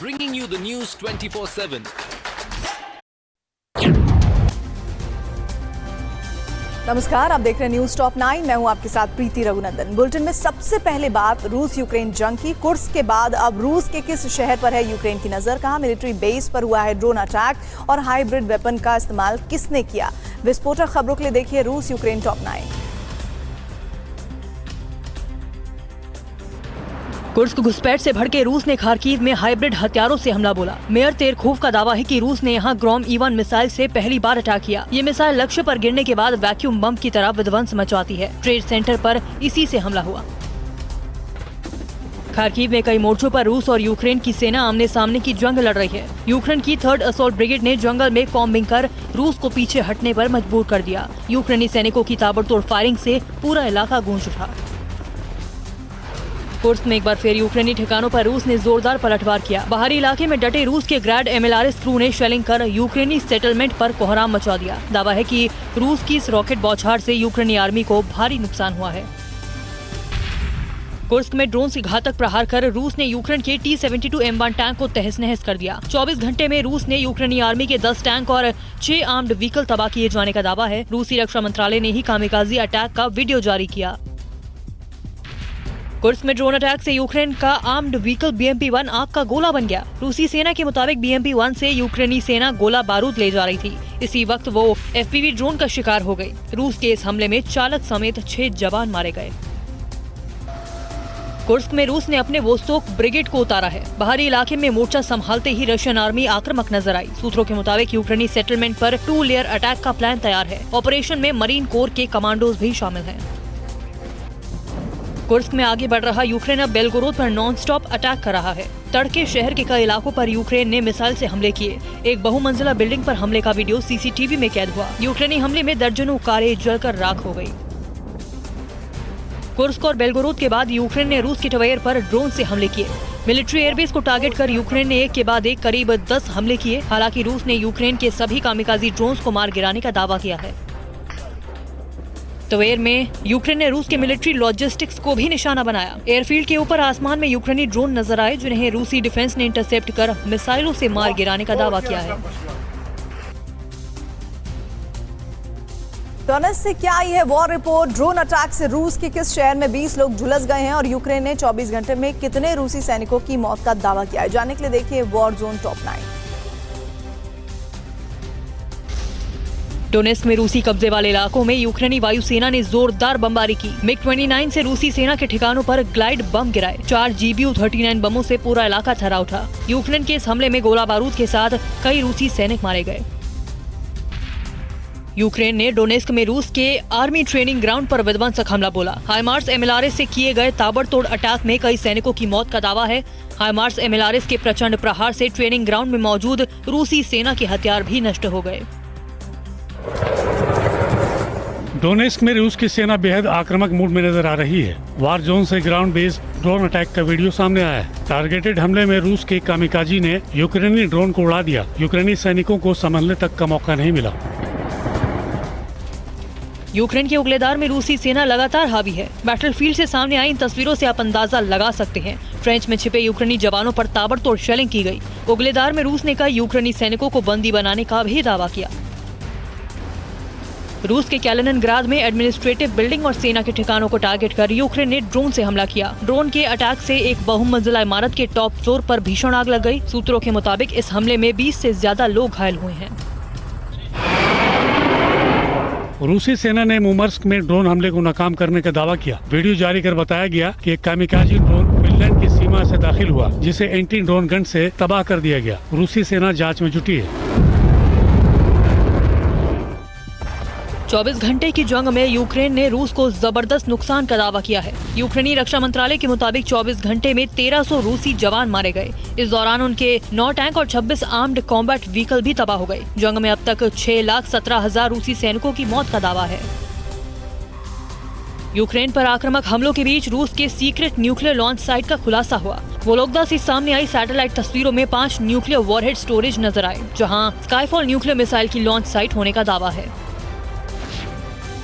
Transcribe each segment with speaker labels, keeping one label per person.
Speaker 1: bringing you the news 24/7.
Speaker 2: नमस्कार, आप देख रहे हैं न्यूज टॉप 9। मैं हूं आपके साथ प्रीति रघुनंदन। बुलेटिन में सबसे पहले बात रूस यूक्रेन जंग की। कुर्स्क के बाद अब रूस के किस शहर पर है यूक्रेन की नजर? कहां मिलिट्री बेस पर हुआ है ड्रोन अटैक और हाइब्रिड वेपन का इस्तेमाल किसने किया? विस्फोटक खबरों के लिए देखिए रूस यूक्रेन टॉप 9।
Speaker 3: कुर्स्क घुसपैठ से भड़के रूस ने खार्किव में हाइब्रिड हथियारों से हमला बोला। मेयर तेरखोव का दावा है कि रूस ने यहां ग्रोम E-1 मिसाइल से पहली बार अटैक किया। ये मिसाइल लक्ष्य पर गिरने के बाद वैक्यूम बम की तरह विध्वंस मचाती है। ट्रेड सेंटर पर इसी से हमला हुआ। खार्किव में कई मोर्चों पर रूस और यूक्रेन की सेना आमने सामने की जंग लड़ रही है। यूक्रेन की 3rd असॉल्ट ब्रिगेड ने जंगल में कॉम्बिंग कर रूस को पीछे हटने पर मजबूर कर दिया। यूक्रेनी सैनिकों की ताबड़तोड़ फायरिंग से पूरा इलाका गूंज उठा। कुर्स्क में एक बार फिर यूक्रेनी ठिकानों पर रूस ने जोरदार पलटवार किया। बाहरी इलाके में डटे रूस के ग्रैड MLRS क्रू ने शेलिंग कर यूक्रेनी सेटलमेंट पर कोहराम मचा दिया। दावा है कि रूस की इस रॉकेट बौछार से यूक्रेनी आर्मी को भारी नुकसान हुआ है। कुर्स्क में ड्रोन से घातक प्रहार कर रूस ने यूक्रेन के T-72 M1 टैंक को तहस नहस कर दिया। 24 घंटे में रूस ने यूक्रेनी आर्मी के 10 टैंक और 6 आर्म्ड व्हीकल तबाह किए जाने का दावा है। रूसी रक्षा मंत्रालय ने ही कामिकाजी अटैक का वीडियो जारी किया। कुर्स्क में ड्रोन अटैक से यूक्रेन का आर्म्ड व्हीकल BMP-1 आग का गोला बन गया। रूसी सेना के मुताबिक BMP-1 से यूक्रेनी सेना गोला बारूद ले जा रही थी। इसी वक्त वो FPV ड्रोन का शिकार हो गई। रूस के इस हमले में चालक समेत 6 जवान मारे गए। कुर्स्क में रूस ने अपने वोस्तोक ब्रिगेड को उतारा है। बाहरी इलाके में मोर्चा संभालते ही रशियन आर्मी आक्रामक नजर आई। सूत्रों के मुताबिक यूक्रेनी सेटलमेंट पर 2 लेयर अटैक का प्लान तैयार है। ऑपरेशन में मरीन कोर के कमांडोज भी शामिल हैं। कुर्स्क में आगे बढ़ रहा यूक्रेन अब बेलगोरोद पर नॉन स्टॉप अटैक कर रहा है। तड़के शहर के कई इलाकों पर यूक्रेन ने मिसाइल से हमले किए। एक बहुमंजिला बिल्डिंग पर हमले का वीडियो CCTV में कैद हुआ। यूक्रेनी हमले में दर्जनों कारें जलकर राख हो गई। कुर्स्क और बेलगोरोद के बाद यूक्रेन ने रूस के टवेयर पर ड्रोन से हमले किए। मिलिट्री एयरबेस को टारगेट कर यूक्रेन ने एक के बाद एक करीब 10 हमले किए। हालांकि रूस ने यूक्रेन के सभी कामिकाजी ड्रोन्स को मार गिराने का दावा किया है। तवेर में यूक्रेन ने रूस के मिलिट्री लॉजिस्टिक्स को भी निशाना बनाया। एयरफील्ड के ऊपर आसमान में यूक्रेनी ड्रोन नजर आए, जिन्हें रूसी डिफेंस ने इंटरसेप्ट कर मिसाइलों से मार गिराने का दावा किया है।
Speaker 2: डोनेत्स्क से क्या आई है वॉर रिपोर्ट? ड्रोन अटैक से रूस के किस शहर में 20 लोग झुलस गए हैं और यूक्रेन ने 24 घंटे में कितने रूसी सैनिकों की मौत का दावा किया है? जानने के लिए देखिए वॉर जोन टॉप 9।
Speaker 3: डोनेत्स्क में रूसी कब्जे वाले इलाकों में यूक्रेनी वायुसेना ने जोरदार बमबारी की। MiG-29 से रूसी सेना के ठिकानों पर ग्लाइड बम गिराए। 4 GBU-39 बमों से पूरा इलाका थर्रा उठा। यूक्रेन के इस हमले में गोला बारूद के साथ कई रूसी सैनिक मारे गए। यूक्रेन ने डोनेत्स्क में रूस के आर्मी ट्रेनिंग ग्राउंड पर विध्वंसक हमला बोला। हाइमार्स MLRS से किए गए ताबड़तोड़ अटैक में कई सैनिकों की मौत का दावा है। हाइमार्स MLRS के प्रचंड प्रहार से ट्रेनिंग ग्राउंड में मौजूद रूसी सेना के हथियार भी नष्ट हो गए।
Speaker 4: डोनेत्स्क में रूस की सेना बेहद आक्रामक मूड में नजर आ रही है। वार जोन से ग्राउंड बेस्ड ड्रोन अटैक का वीडियो सामने आया है। टारगेटेड हमले में रूस के कामिकाजी ने यूक्रेनी ड्रोन को उड़ा दिया। यूक्रेनी सैनिकों को संभलने तक का मौका नहीं मिला।
Speaker 3: यूक्रेन के उगलेदार में रूसी सेना लगातार हावी है। बैटलफील्ड से सामने आई इन तस्वीरों से आप अंदाजा लगा सकते हैं। ट्रेंच में छिपे यूक्रेनी जवानों पर ताबड़तोड़ शेलिंग की गई। उगलेदार में रूस ने कई यूक्रेनी सैनिकों को बंदी बनाने का भी दावा किया। रूस के कैलिनिनग्राद में एडमिनिस्ट्रेटिव बिल्डिंग और सेना के ठिकानों को टारगेट कर यूक्रेन ने ड्रोन से हमला किया। ड्रोन के अटैक से एक बहुमंजिला इमारत के टॉप फ्लोर पर भीषण आग लग गई। सूत्रों के मुताबिक इस हमले में 20 से ज्यादा लोग घायल हुए हैं।
Speaker 4: रूसी सेना ने मुर्मंस्क में ड्रोन हमले को नाकाम करने का दावा किया। वीडियो जारी कर बताया गया कि एक कामिकाजी ड्रोन फिनलैंड की सीमा से दाखिल हुआ, जिसे एंटी ड्रोन गन से तबाह कर दिया गया। रूसी सेना जांच में जुटी है।
Speaker 3: 24 घंटे की जंग में यूक्रेन ने रूस को जबरदस्त नुकसान का दावा किया है। यूक्रेनी रक्षा मंत्रालय के मुताबिक 24 घंटे में 1300 रूसी जवान मारे गए। इस दौरान उनके 9 टैंक और 26 आर्म्ड कॉम्बैट व्हीकल भी तबाह हो गए। जंग में अब तक 6,17,000 रूसी सैनिकों की मौत का दावा है। यूक्रेन पर आक्रामक हमलों के बीच रूस के सीक्रेट न्यूक्लियर लॉन्च साइट का खुलासा हुआ। वोलोगदा से सामने आई सैटेलाइट तस्वीरों में 5 न्यूक्लियर वॉरहेड स्टोरेज नजर आए, जहां स्काईफॉल न्यूक्लियर मिसाइल की लॉन्च साइट होने का दावा है।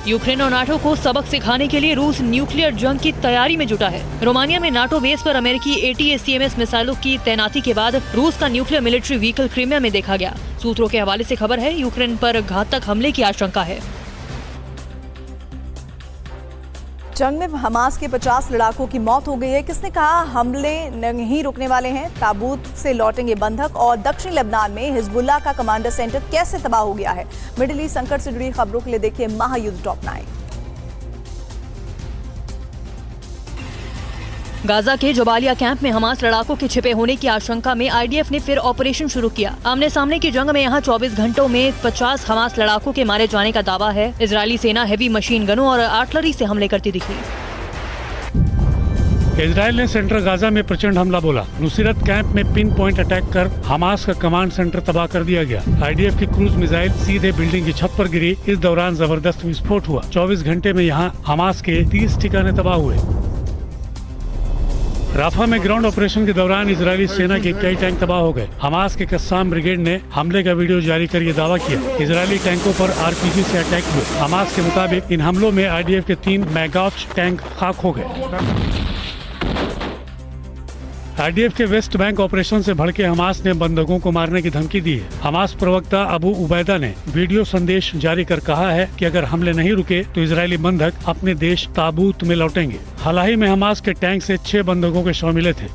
Speaker 3: यूक्रेन और नाटो को सबक सिखाने के लिए रूस न्यूक्लियर जंग की तैयारी में जुटा है। रोमानिया में नाटो बेस पर अमेरिकी ATACMS मिसाइलों की तैनाती के बाद रूस का न्यूक्लियर मिलिट्री व्हीकल क्रीमिया में देखा गया। सूत्रों के हवाले से खबर है, यूक्रेन पर घातक हमले की आशंका है।
Speaker 2: जंग में हमास के 50 लड़ाकों की मौत हो गई है। किसने कहा हमले नहीं रुकने वाले हैं? ताबूत से लौटेंगे बंधक। और दक्षिण लेबनान में हिजबुल्लाह का कमांडर सेंटर कैसे तबाह हो गया है? मिडिल ईस्ट संकट से जुड़ी खबरों के लिए देखिए महायुद्ध टॉप 9।
Speaker 3: गाजा के जबालिया कैंप में हमास लड़ाकों के छिपे होने की आशंका में IDF ने फिर ऑपरेशन शुरू किया। आमने सामने की जंग में यहां 24 घंटों में 50 हमास लड़ाकों के मारे जाने का दावा है। इजरायली सेना हैवी मशीन गनों और आर्टिलरी से हमले करती दिखी।
Speaker 4: इजराइल ने सेंट्रल गाजा में प्रचंड हमला बोला। नुसीरत कैंप में पिन पॉइंट अटैक कर हमास का कमांड सेंटर तबाह कर दिया गया। IDF की क्रूज मिसाइल सीधे बिल्डिंग की छत पर गिरी। इस दौरान जबरदस्त विस्फोट हुआ। 24 घंटे में यहाँ हमास के 30 ठिकाने तबाह हुए। राफा में ग्राउंड ऑपरेशन के दौरान इजरायली सेना के कई टैंक तबाह हो गए। हमास के कस्साम ब्रिगेड ने हमले का वीडियो जारी कर ये दावा किया। इजरायली टैंकों पर RPG से अटैक हुए। हमास के मुताबिक इन हमलों में IDF के 3 मैगॉच टैंक खाक हो गए। IDF के वेस्ट बैंक ऑपरेशन से भड़के हमास ने बंधकों को मारने की धमकी दी है। हमास प्रवक्ता अबू उबैदा ने वीडियो संदेश जारी कर कहा है कि अगर हमले नहीं रुके तो इजरायली बंधक अपने देश ताबूत में लौटेंगे। हाल ही में हमास के टैंक से 6 बंधकों के शव मिले थे।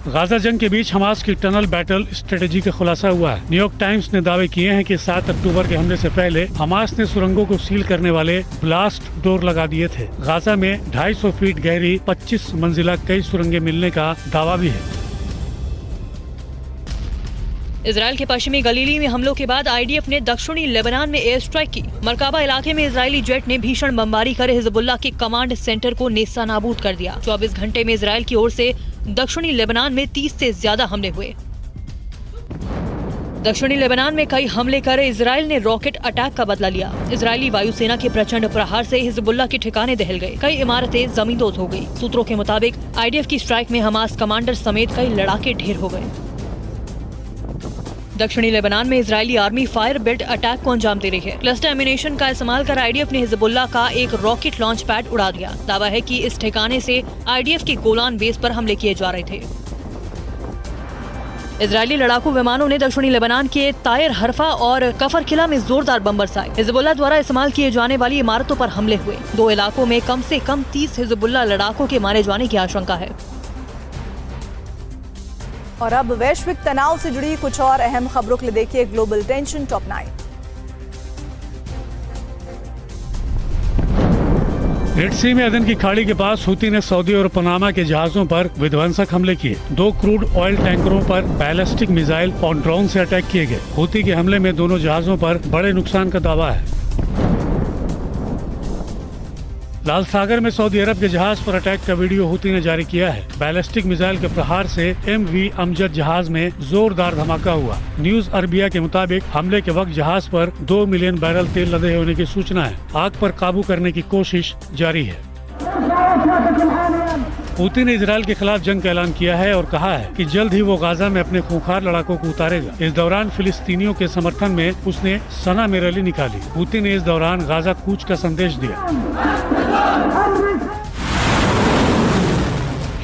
Speaker 4: गाजा जंग के बीच हमास की टनल बैटल स्ट्रेटेजी का खुलासा हुआ है। न्यूयॉर्क टाइम्स ने दावे किए हैं कि 7 अक्टूबर के हमले से पहले हमास ने सुरंगों को सील करने वाले ब्लास्ट डोर लगा दिए थे। गाजा में 250 फीट गहरी 25 मंजिला कई सुरंगें मिलने का दावा भी है।
Speaker 3: इजराइल के पश्चिमी गलीली में हमलों के बाद IDF ने दक्षिणी लेबनान में एयर स्ट्राइक की। मरकाबा इलाके में इजरायली जेट ने भीषण बमबारी कर हिजबुल्लाह के कमांड सेंटर को नेस्तनाबूद कर दिया। 24 घंटे में इजराइल की ओर से दक्षिणी लेबनान में 30 से ज्यादा हमले हुए। दक्षिणी लेबनान में कई हमले कर इजराइल ने रॉकेट अटैक का बदला लिया। इजरायली वायुसेना के प्रचंड प्रहार से हिजबुल्लाह के ठिकाने दहल गए। कई इमारतें जमींदोज हो गई। सूत्रों के मुताबिक IDF की स्ट्राइक में हमास कमांडर समेत कई लड़ाके ढेर हो गए। दक्षिणी लेबनान में Israeli army fire belt attack को अंजाम दे रही है। क्लस्टर एमिनेशन का इस्तेमाल कर IDF ने हिजबुल्लाह का एक रॉकेट लॉन्च पैड उड़ा दिया। दावा है कि इस ठिकाने से IDF के गोलान बेस पर हमले किए जा रहे थे। इजरायली लड़ाकू विमानों ने दक्षिणी लेबनान के तायर हरफा और कफर किला में जोरदार बम बरसाए। हिजबुल्लाह द्वारा इस्तेमाल किए जाने वाली इमारतों पर हमले हुए। 2 इलाकों में कम से कम 30 हिजबुल्लाह लड़ाकों के मारे जाने की आशंका है।
Speaker 2: और अब वैश्विक तनाव से जुड़ी कुछ और अहम खबरों के लिए देखिए ग्लोबल टेंशन टॉप 9।
Speaker 4: रेड सी में अदन की खाड़ी के पास हूती ने सऊदी और पनामा के जहाजों पर विध्वंसक हमले किए। 2 क्रूड ऑयल टैंकरों पर बैलिस्टिक मिसाइल और ड्रोन से अटैक किए गए। हूती के हमले में दोनों जहाजों पर बड़े नुकसान का दावा है। लाल सागर में सऊदी अरब के जहाज पर अटैक का वीडियो हूती ने जारी किया है। बैलिस्टिक मिसाइल के प्रहार से MV अमजद जहाज में जोरदार धमाका हुआ। न्यूज अरबिया के मुताबिक हमले के वक्त जहाज पर 2 मिलियन बैरल तेल लदे होने की सूचना है। आग पर काबू करने की कोशिश जारी है। हूती ने इजरायल के खिलाफ जंग का ऐलान किया है और कहा है कि जल्द ही वो गाजा में अपने खूंखार लड़ाकों को उतारेगा। इस दौरान फिलिस्तीनियों के समर्थन में उसने सना में रैली निकाली। हूती ने इस दौरान गाजा कूच का संदेश दिया।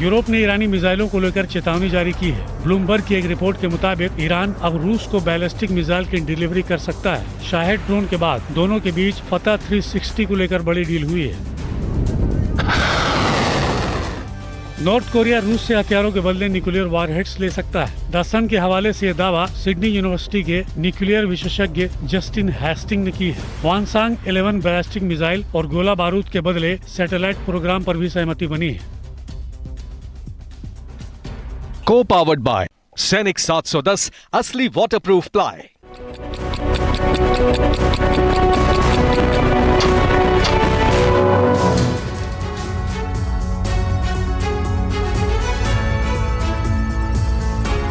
Speaker 4: यूरोप ने ईरानी मिसाइलों को लेकर चेतावनी जारी की है। ब्लूमबर्ग की एक रिपोर्ट के मुताबिक ईरान अब रूस को बैलिस्टिक मिसाइल की डिलीवरी कर सकता है। शाहेद ड्रोन के बाद दोनों के बीच फतह 360 को लेकर बड़ी डील हुई है। नॉर्थ कोरिया रूस से हथियारों के बदले न्यूक्लियर वॉरहेड्स ले सकता है। द सन के हवाले से यह दावा सिडनी यूनिवर्सिटी के न्यूक्लियर विशेषज्ञ जस्टिन हेस्टिंग ने की है। वानसांग 11 बैलिस्टिक मिसाइल और गोला बारूद के बदले सैटेलाइट प्रोग्राम पर भी सहमति बनी है।
Speaker 1: Co-powered by सैनिक 710 असली वाटरप्रूफ प्लाई।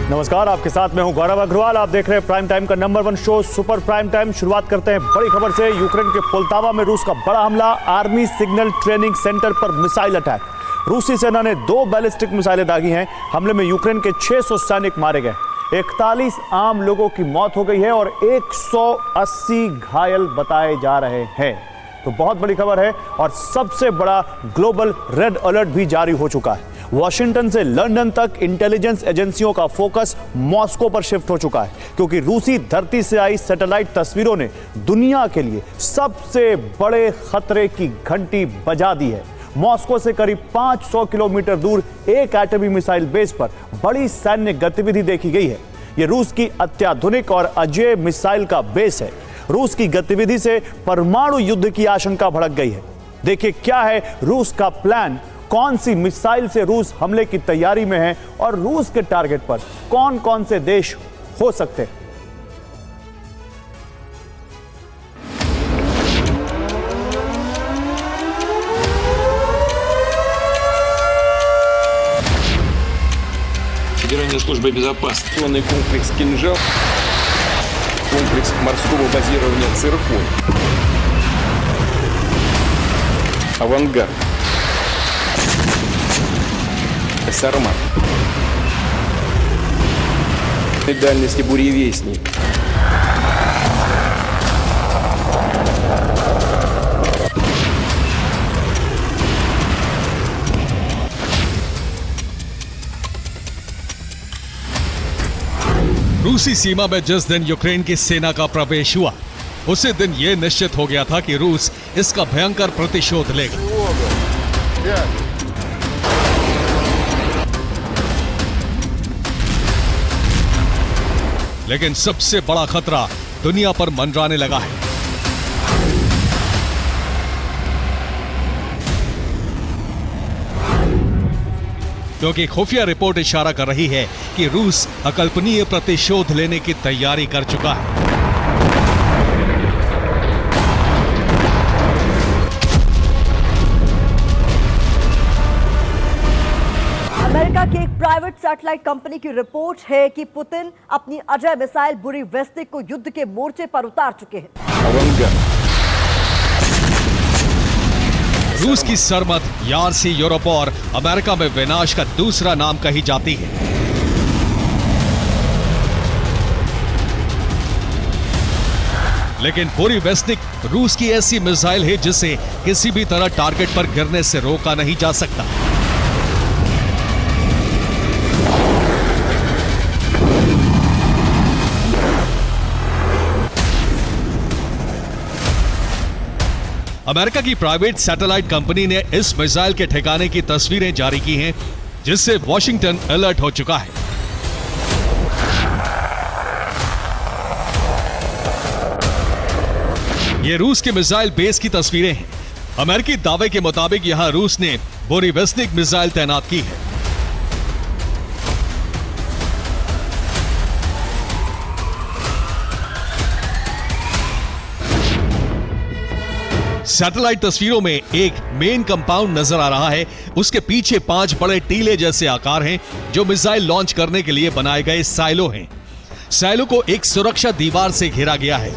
Speaker 5: नमस्कार, आपके साथ मैं हूं गौरव अग्रवाल। आप देख रहे हैं प्राइम टाइम का number 1 show super prime time. शुरुआत करते हैं बड़ी खबर से। यूक्रेन के पोल्तावा में रूस का बड़ा हमला। आर्मी सिग्नल ट्रेनिंग सेंटर पर मिसाइल अटैक। रूसी सेना ने 2 बैलिस्टिक मिसाइलें दागी हैं। हमले में यूक्रेन के 600 सैनिक मारे गए। 41 आम लोगों की मौत हो गई है और 180 घायल बताए जा रहे हैं। तो बहुत बड़ी खबर है और सबसे बड़ा ग्लोबल रेड अलर्ट भी जारी हो चुका है। वॉशिंगटन से लंदन तक इंटेलिजेंस एजेंसियों का फोकस मॉस्को पर शिफ्ट हो चुका है, क्योंकि रूसी धरती से आई सैटेलाइट तस्वीरों ने दुनिया के लिए सबसे बड़े खतरे की घंटी बजा दी है। मॉस्को से करीब 500 किलोमीटर दूर एक एटमी मिसाइल बेस पर बड़ी सैन्य गतिविधि देखी गई है। यह रूस की अत्याधुनिक और अजेय मिसाइल का बेस है। रूस की गतिविधि से परमाणु युद्ध की आशंका भड़क गई है। देखिए क्या है रूस का प्लान, कौन सी मिसाइल से रूस हमले की तैयारी में है और रूस के टारगेट पर कौन कौन से देश हो सकते हैं।
Speaker 6: Федеральной службой безопасности. Комплекс «Кинжал», комплекс морского базирования «Циркон», «Авангард», «Сармат», дальности «Буревестник».
Speaker 1: रूसी सीमा में जिस दिन यूक्रेन की सेना का प्रवेश हुआ, उसी दिन यह निश्चित हो गया था कि रूस इसका भयंकर प्रतिशोध लेगा। लेकिन सबसे बड़ा खतरा दुनिया पर मंडराने लगा है। क्योंकि खुफिया रिपोर्ट इशारा कर रही है कि रूस अकल्पनीय प्रतिशोध लेने की तैयारी कर चुका है।
Speaker 7: अमेरिका की एक प्राइवेट सैटेलाइट कंपनी की रिपोर्ट है कि पुतिन अपनी अजय मिसाइल बुरीवेस्टिक को युद्ध के मोर्चे पर उतार चुके हैं।
Speaker 1: रूस की सरमत यारसी यूरोप और अमेरिका में विनाश का दूसरा नाम कही जाती है। लेकिन बुरीवेस्टिक रूस की ऐसी मिसाइल है जिसे किसी भी तरह टारगेट पर गिरने से रोका नहीं जा सकता। अमेरिका की प्राइवेट सैटेलाइट कंपनी ने इस मिसाइल के ठिकाने की तस्वीरें जारी की हैं, जिससे वॉशिंगटन अलर्ट हो चुका है। ये रूस के मिसाइल बेस की तस्वीरें हैं। अमेरिकी दावे के मुताबिक यहां रूस ने बुरीवेस्टिक मिसाइल तैनात की है। सैटेलाइट तस्वीरों में एक मेन कंपाउंड नजर आ रहा है। उसके पीछे 5 बड़े टीले जैसे आकार हैं, जो मिसाइल लॉन्च करने के लिए बनाए गए साइलो हैं। साइलो को एक सुरक्षा दीवार से घेरा गया है।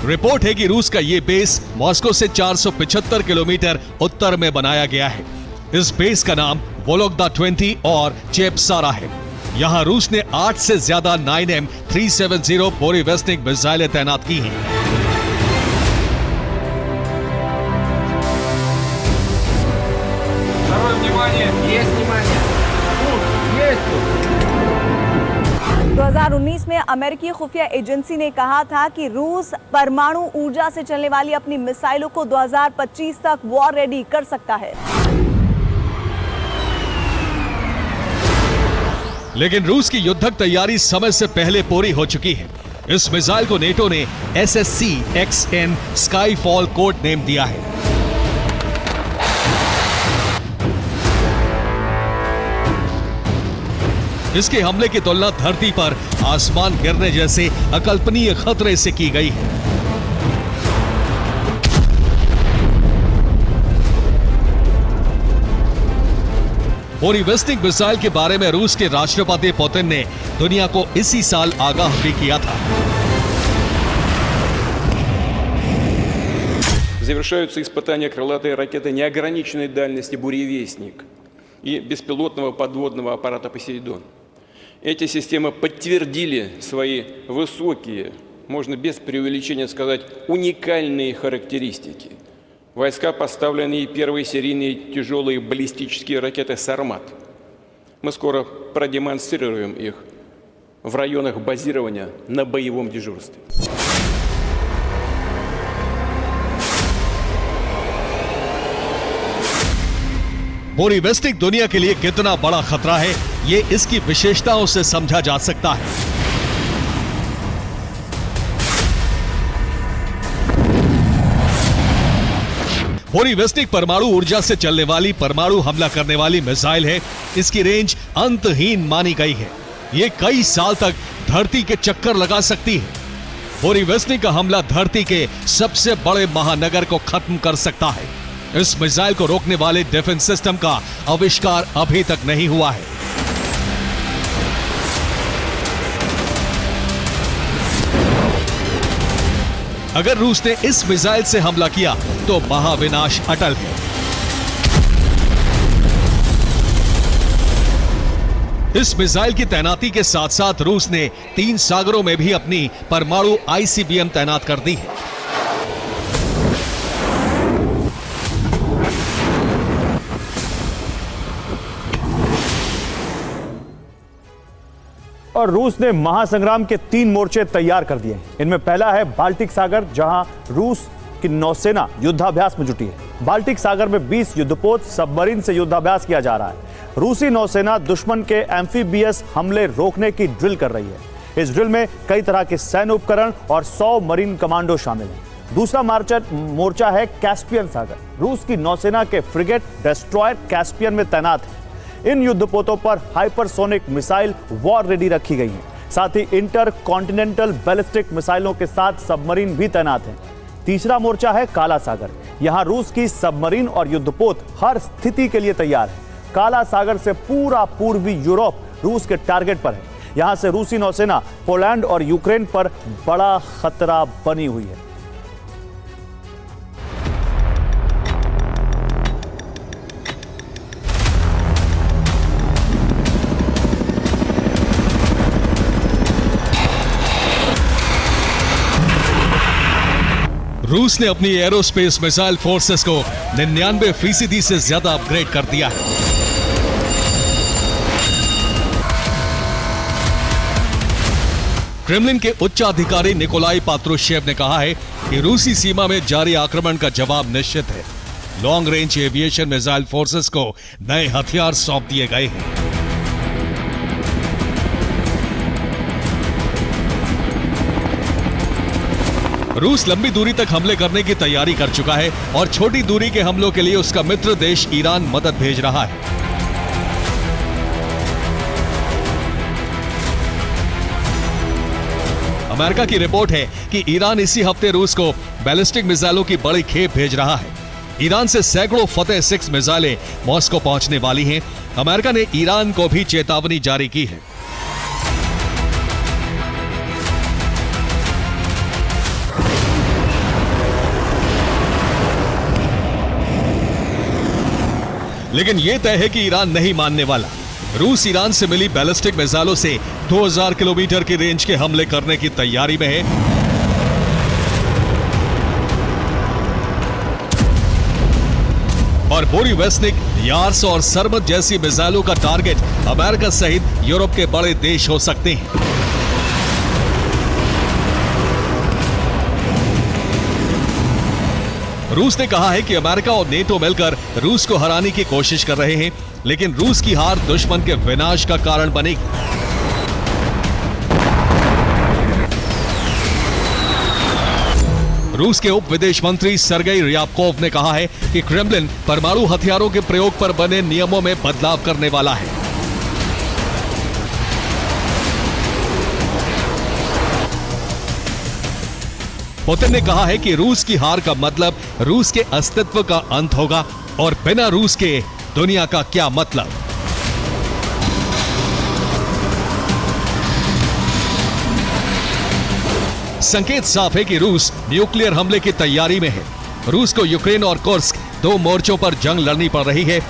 Speaker 1: रिपोर्ट है कि रूस का यह बेस मॉस्को से 475 किलोमीटर उत्तर में बनाया गया है। इस बेस का नाम वोलोगदा 20 और चेपसारा है। यहां रूस ने 8 से ज्यादा 9M370 बुरीवेस्टिक मिसाइलें तैनात की हैं।
Speaker 6: Внимание! Есть внимание!
Speaker 2: 2019 में अमेरिकी खुफिया एजेंसी ने कहा था कि रूस परमाणु ऊर्जा से चलने वाली अपनी मिसाइलों को 2025 तक वॉर रेडी कर सकता है।
Speaker 1: लेकिन रूस की युद्धक तैयारी समय से पहले पूरी हो चुकी है। इस मिसाइल को नेटो ने SSC-XN स्काईफॉल कोड नेम दिया है। इसके हमले की तुलना धरती पर आसमान गिरने जैसे अकल्पनीय खतरे से की गई है। बुरीवेस्टिक मिसाइल के बारे में रूस के राष्ट्रपति पुतिन ने दुनिया को इसी साल आगाह भी किया था।
Speaker 6: Завершаются испытания крылатой ракеты неограниченной дальности «Буревестник». и беспилотного подводного аппарата «Посейдон». Эти системы подтвердили свои высокие, можно без преувеличения сказать, уникальные характеристики. Войска поставлены и первые серийные тяжелые баллистические ракеты «Сармат». Мы скоро продемонстрируем их в районах базирования на боевом дежурстве.
Speaker 1: बोरी वेस्टिक दुनिया के लिए कितना बड़ा खतरा है, ये इसकी विशेषताओं से समझा जा सकता है। बोरी वेस्टिक परमाणु ऊर्जा से चलने वाली परमाणु हमला करने वाली मिसाइल है। इसकी रेंज अंतहीन मानी गई है। ये कई साल तक धरती के चक्कर लगा सकती है। बोरी वेस्टिक का हमला धरती के सबसे बड़े महानगर को खत्म कर सकता है। इस मिसाइल को रोकने वाले डिफेंस सिस्टम का आविष्कार अभी तक नहीं हुआ है। अगर रूस ने इस मिसाइल से हमला किया तो महाविनाश अटल है। इस मिसाइल की तैनाती के साथ साथ रूस ने 3 सागरों में भी अपनी परमाणु आईसीबीएम तैनात कर दी है।
Speaker 5: और रूस ने महासंग्राम के 3 मोर्चे तैयार कर दिए हैं। इनमें पहला है बाल्टिक सागर, जहां रूस की नौसेना युद्धाभ्यास में जुटी है। बाल्टिक सागर में 20 युद्धपोत सबमरीन से युद्धाभ्यास किया जा रहा है। रूसी नौसेना दुश्मन के एम्फीबियस हमले रोकने की ड्रिल कर रही है। इस ड्रिल में कई तरह के सैन्य उपकरण और 100 मरीन कमांडो शामिल हैं। दूसरा मोर्चा है कैस्पियन सागर। रूस की नौसेना के फ्रिगेट डिस्ट्रॉयर कैस्पियन में तैनात है। इन युद्धपोतों पर हाइपरसोनिक मिसाइल वॉर रेडी रखी गई हैं। साथ ही इंटर कॉन्टिनेंटल बैलिस्टिक मिसाइलों के साथ सबमरीन भी तैनात हैं। तीसरा मोर्चा है काला सागर। यहां रूस की सबमरीन और युद्धपोत हर स्थिति के लिए तैयार है। काला सागर से पूरा पूर्वी यूरोप रूस के टारगेट पर है। यहां से रूसी नौसेना पोलैंड और यूक्रेन पर बड़ा खतरा बनी हुई है।
Speaker 1: रूस ने अपनी एरोस्पेस मिसाइल फोर्सेस को 99% से ज्यादा अपग्रेड कर दिया है। क्रेमलिन के उच्च अधिकारी निकोलाई पात्रुशेव ने कहा है कि रूसी सीमा में जारी आक्रमण का जवाब निश्चित है। Long range aviation missile forces को नए हथियार सौंप दिए गए हैं। रूस लंबी दूरी तक हमले करने की तैयारी कर चुका है और छोटी दूरी के हमलों के लिए उसका मित्र देश ईरान मदद भेज रहा है। अमेरिका की रिपोर्ट है कि ईरान इसी हफ्ते रूस को बैलिस्टिक मिसाइलों की बड़ी खेप भेज रहा है। ईरान से सैकड़ों फतेह 6 मिसाइलें मॉस्को पहुंचने वाली हैं। अमेरिका ने ईरान को भी चेतावनी जारी की है। लेकिन यह तय है कि ईरान नहीं मानने वाला। रूस ईरान से मिली बैलिस्टिक मिसाइलों से 2000 किलोमीटर की रेंज के हमले करने की तैयारी में है। और बोरी वेस्टिक, यार्स और सरमत जैसी मिसाइलों का टारगेट अमेरिका सहित यूरोप के बड़े देश हो सकते हैं। रूस ने कहा है कि अमेरिका और नेटो मिलकर रूस को हराने की कोशिश कर रहे हैं, लेकिन रूस की हार दुश्मन के विनाश का कारण बनेगी। रूस के उप विदेश मंत्री सर्गेई रियाबकोव ने कहा है कि क्रेमलिन परमाणु हथियारों के प्रयोग पर बने नियमों में बदलाव करने वाला है। पुतिन ने कहा है कि रूस की हार का मतलब रूस के अस्तित्व का अंत होगा और बिना रूस के दुनिया का क्या मतलब। संकेत साफ है कि रूस न्यूक्लियर हमले की तैयारी में है। रूस को यूक्रेन और कुर्स्क 2 मोर्चों पर जंग लड़नी पड़ रही है।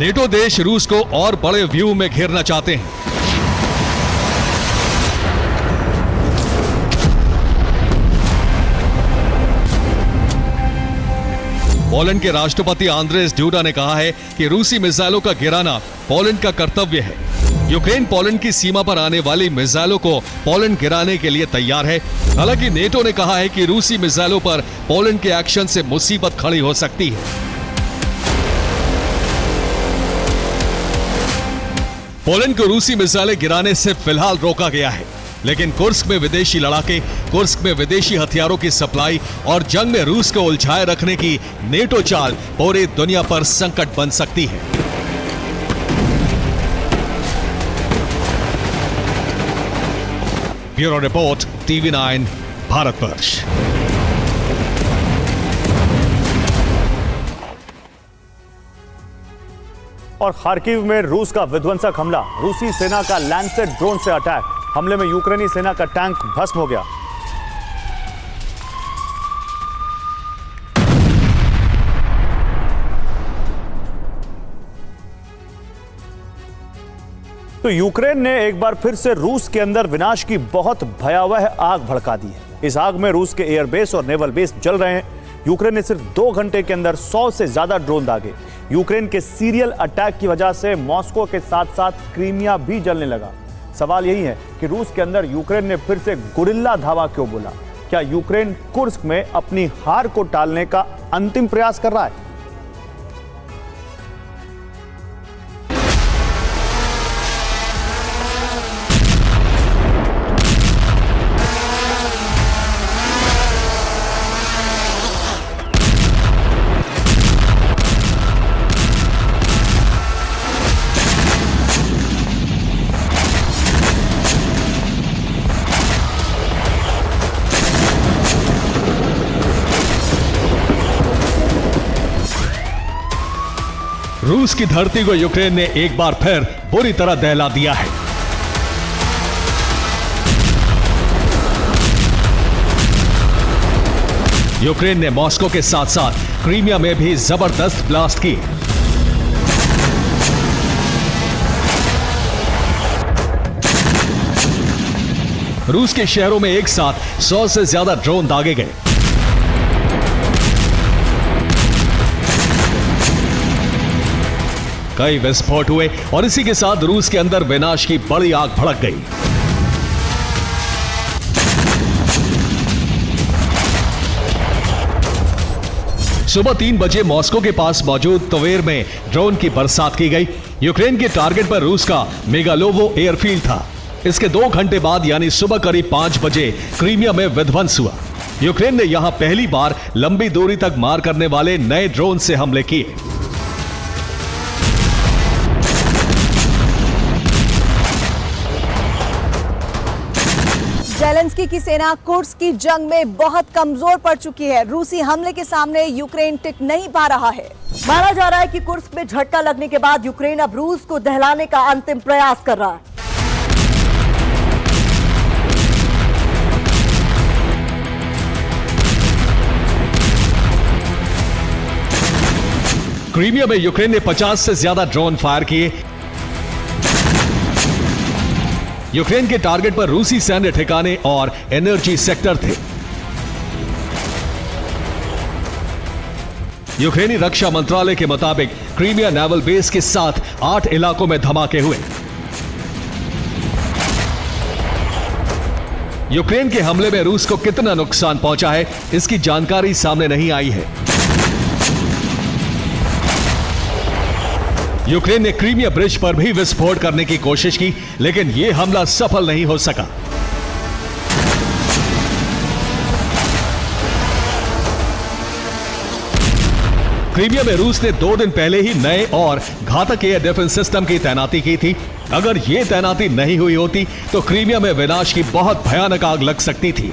Speaker 1: नेटो देश रूस को और बड़े व्यू में घेरना चाहते हैं। पोलैंड के राष्ट्रपति आंद्रेस ड्यूडा ने कहा है कि रूसी मिसाइलों का गिराना पोलैंड का कर्तव्य है। यूक्रेन पोलैंड की सीमा पर आने वाली मिसाइलों को पोलैंड गिराने के लिए तैयार है। हालांकि नेटो ने कहा है कि रूसी मिसाइलों पर पोलैंड के एक्शन से मुसीबत खड़ी हो सकती है। पोलैंड को रूसी मिसाइलें गिराने से फिलहाल रोका गया है, लेकिन कुर्स्क में विदेशी लड़ाके, कुर्स्क में विदेशी हथियारों की सप्लाई और जंग में रूस को उलझाए रखने की नेटो चाल पूरी दुनिया पर संकट बन सकती है। Bureau report, TV9 Bharatvarsh.
Speaker 5: और खार्किव में रूस का विध्वंसक हमला, रूसी सेना का लैंसेट ड्रोन से अटैक, हमले में यूक्रेनी सेना का टैंक भस्म हो गया। तो यूक्रेन ने एक बार फिर से रूस के अंदर विनाश की बहुत भयावह आग भड़का दी है। इस आग में रूस के एयरबेस और नेवल बेस जल रहे हैं। यूक्रेन ने सिर्फ 2 घंटे के अंदर 100 से ज्यादा ड्रोन दागे। यूक्रेन के सीरियल अटैक की वजह से मॉस्को के साथ साथ क्रीमिया भी जलने लगा। सवाल यही है कि रूस के अंदर यूक्रेन ने फिर से गुरिल्ला धावा क्यों बोला? क्या यूक्रेन कुर्स्क में अपनी हार को टालने का अंतिम प्रयास कर रहा है?
Speaker 1: रूस की धरती को यूक्रेन ने एक बार फिर बुरी तरह दहला दिया है। यूक्रेन ने मॉस्को के साथ साथ क्रीमिया में भी जबरदस्त ब्लास्ट की। रूस के शहरों में एक साथ 100 से ज्यादा ड्रोन दागे गए। कई विस्फोट हुए और इसी के साथ रूस के अंदर विनाश की बड़ी आग भड़क गई। सुबह 3 बजे मॉस्को के पास मौजूद तवेर में ड्रोन की बरसात की गई। यूक्रेन के टारगेट पर रूस का मेगालोवो एयरफील्ड था। इसके 2 घंटे बाद यानी सुबह करीब 5 बजे क्रीमिया में विध्वंस हुआ। यूक्रेन ने यहां पहली बार लंबी दूरी तक मार करने वाले नए ड्रोन से हमले किए।
Speaker 2: ज़ेलेंस्की की सेना कुर्स्क की जंग में बहुत कमजोर पड़ चुकी है। रूसी हमले के सामने यूक्रेन टिक नहीं पा रहा है।
Speaker 7: माना जा रहा है कि कुर्स्क में झटका लगने के बाद यूक्रेन अब रूस को दहलाने का अंतिम प्रयास कर रहा है।
Speaker 1: क्रीमिया में यूक्रेन ने 50 से ज्यादा ड्रोन फायर किए। यूक्रेन के टारगेट पर रूसी सैन्य ठिकाने और एनर्जी सेक्टर थे। यूक्रेनी रक्षा मंत्रालय के मुताबिक क्रीमिया नेवल बेस के साथ 8 इलाकों में धमाके हुए। यूक्रेन के हमले में रूस को कितना नुकसान पहुंचा है, इसकी जानकारी सामने नहीं आई है। यूक्रेन ने क्रीमिया ब्रिज पर भी विस्फोट करने की कोशिश की, लेकिन यह हमला सफल नहीं हो सका। क्रीमिया में रूस ने 2 दिन पहले ही नए और घातक एयर डिफेंस सिस्टम की तैनाती की थी। अगर यह तैनाती नहीं हुई होती तो क्रीमिया में विनाश की बहुत भयानक आग लग सकती थी।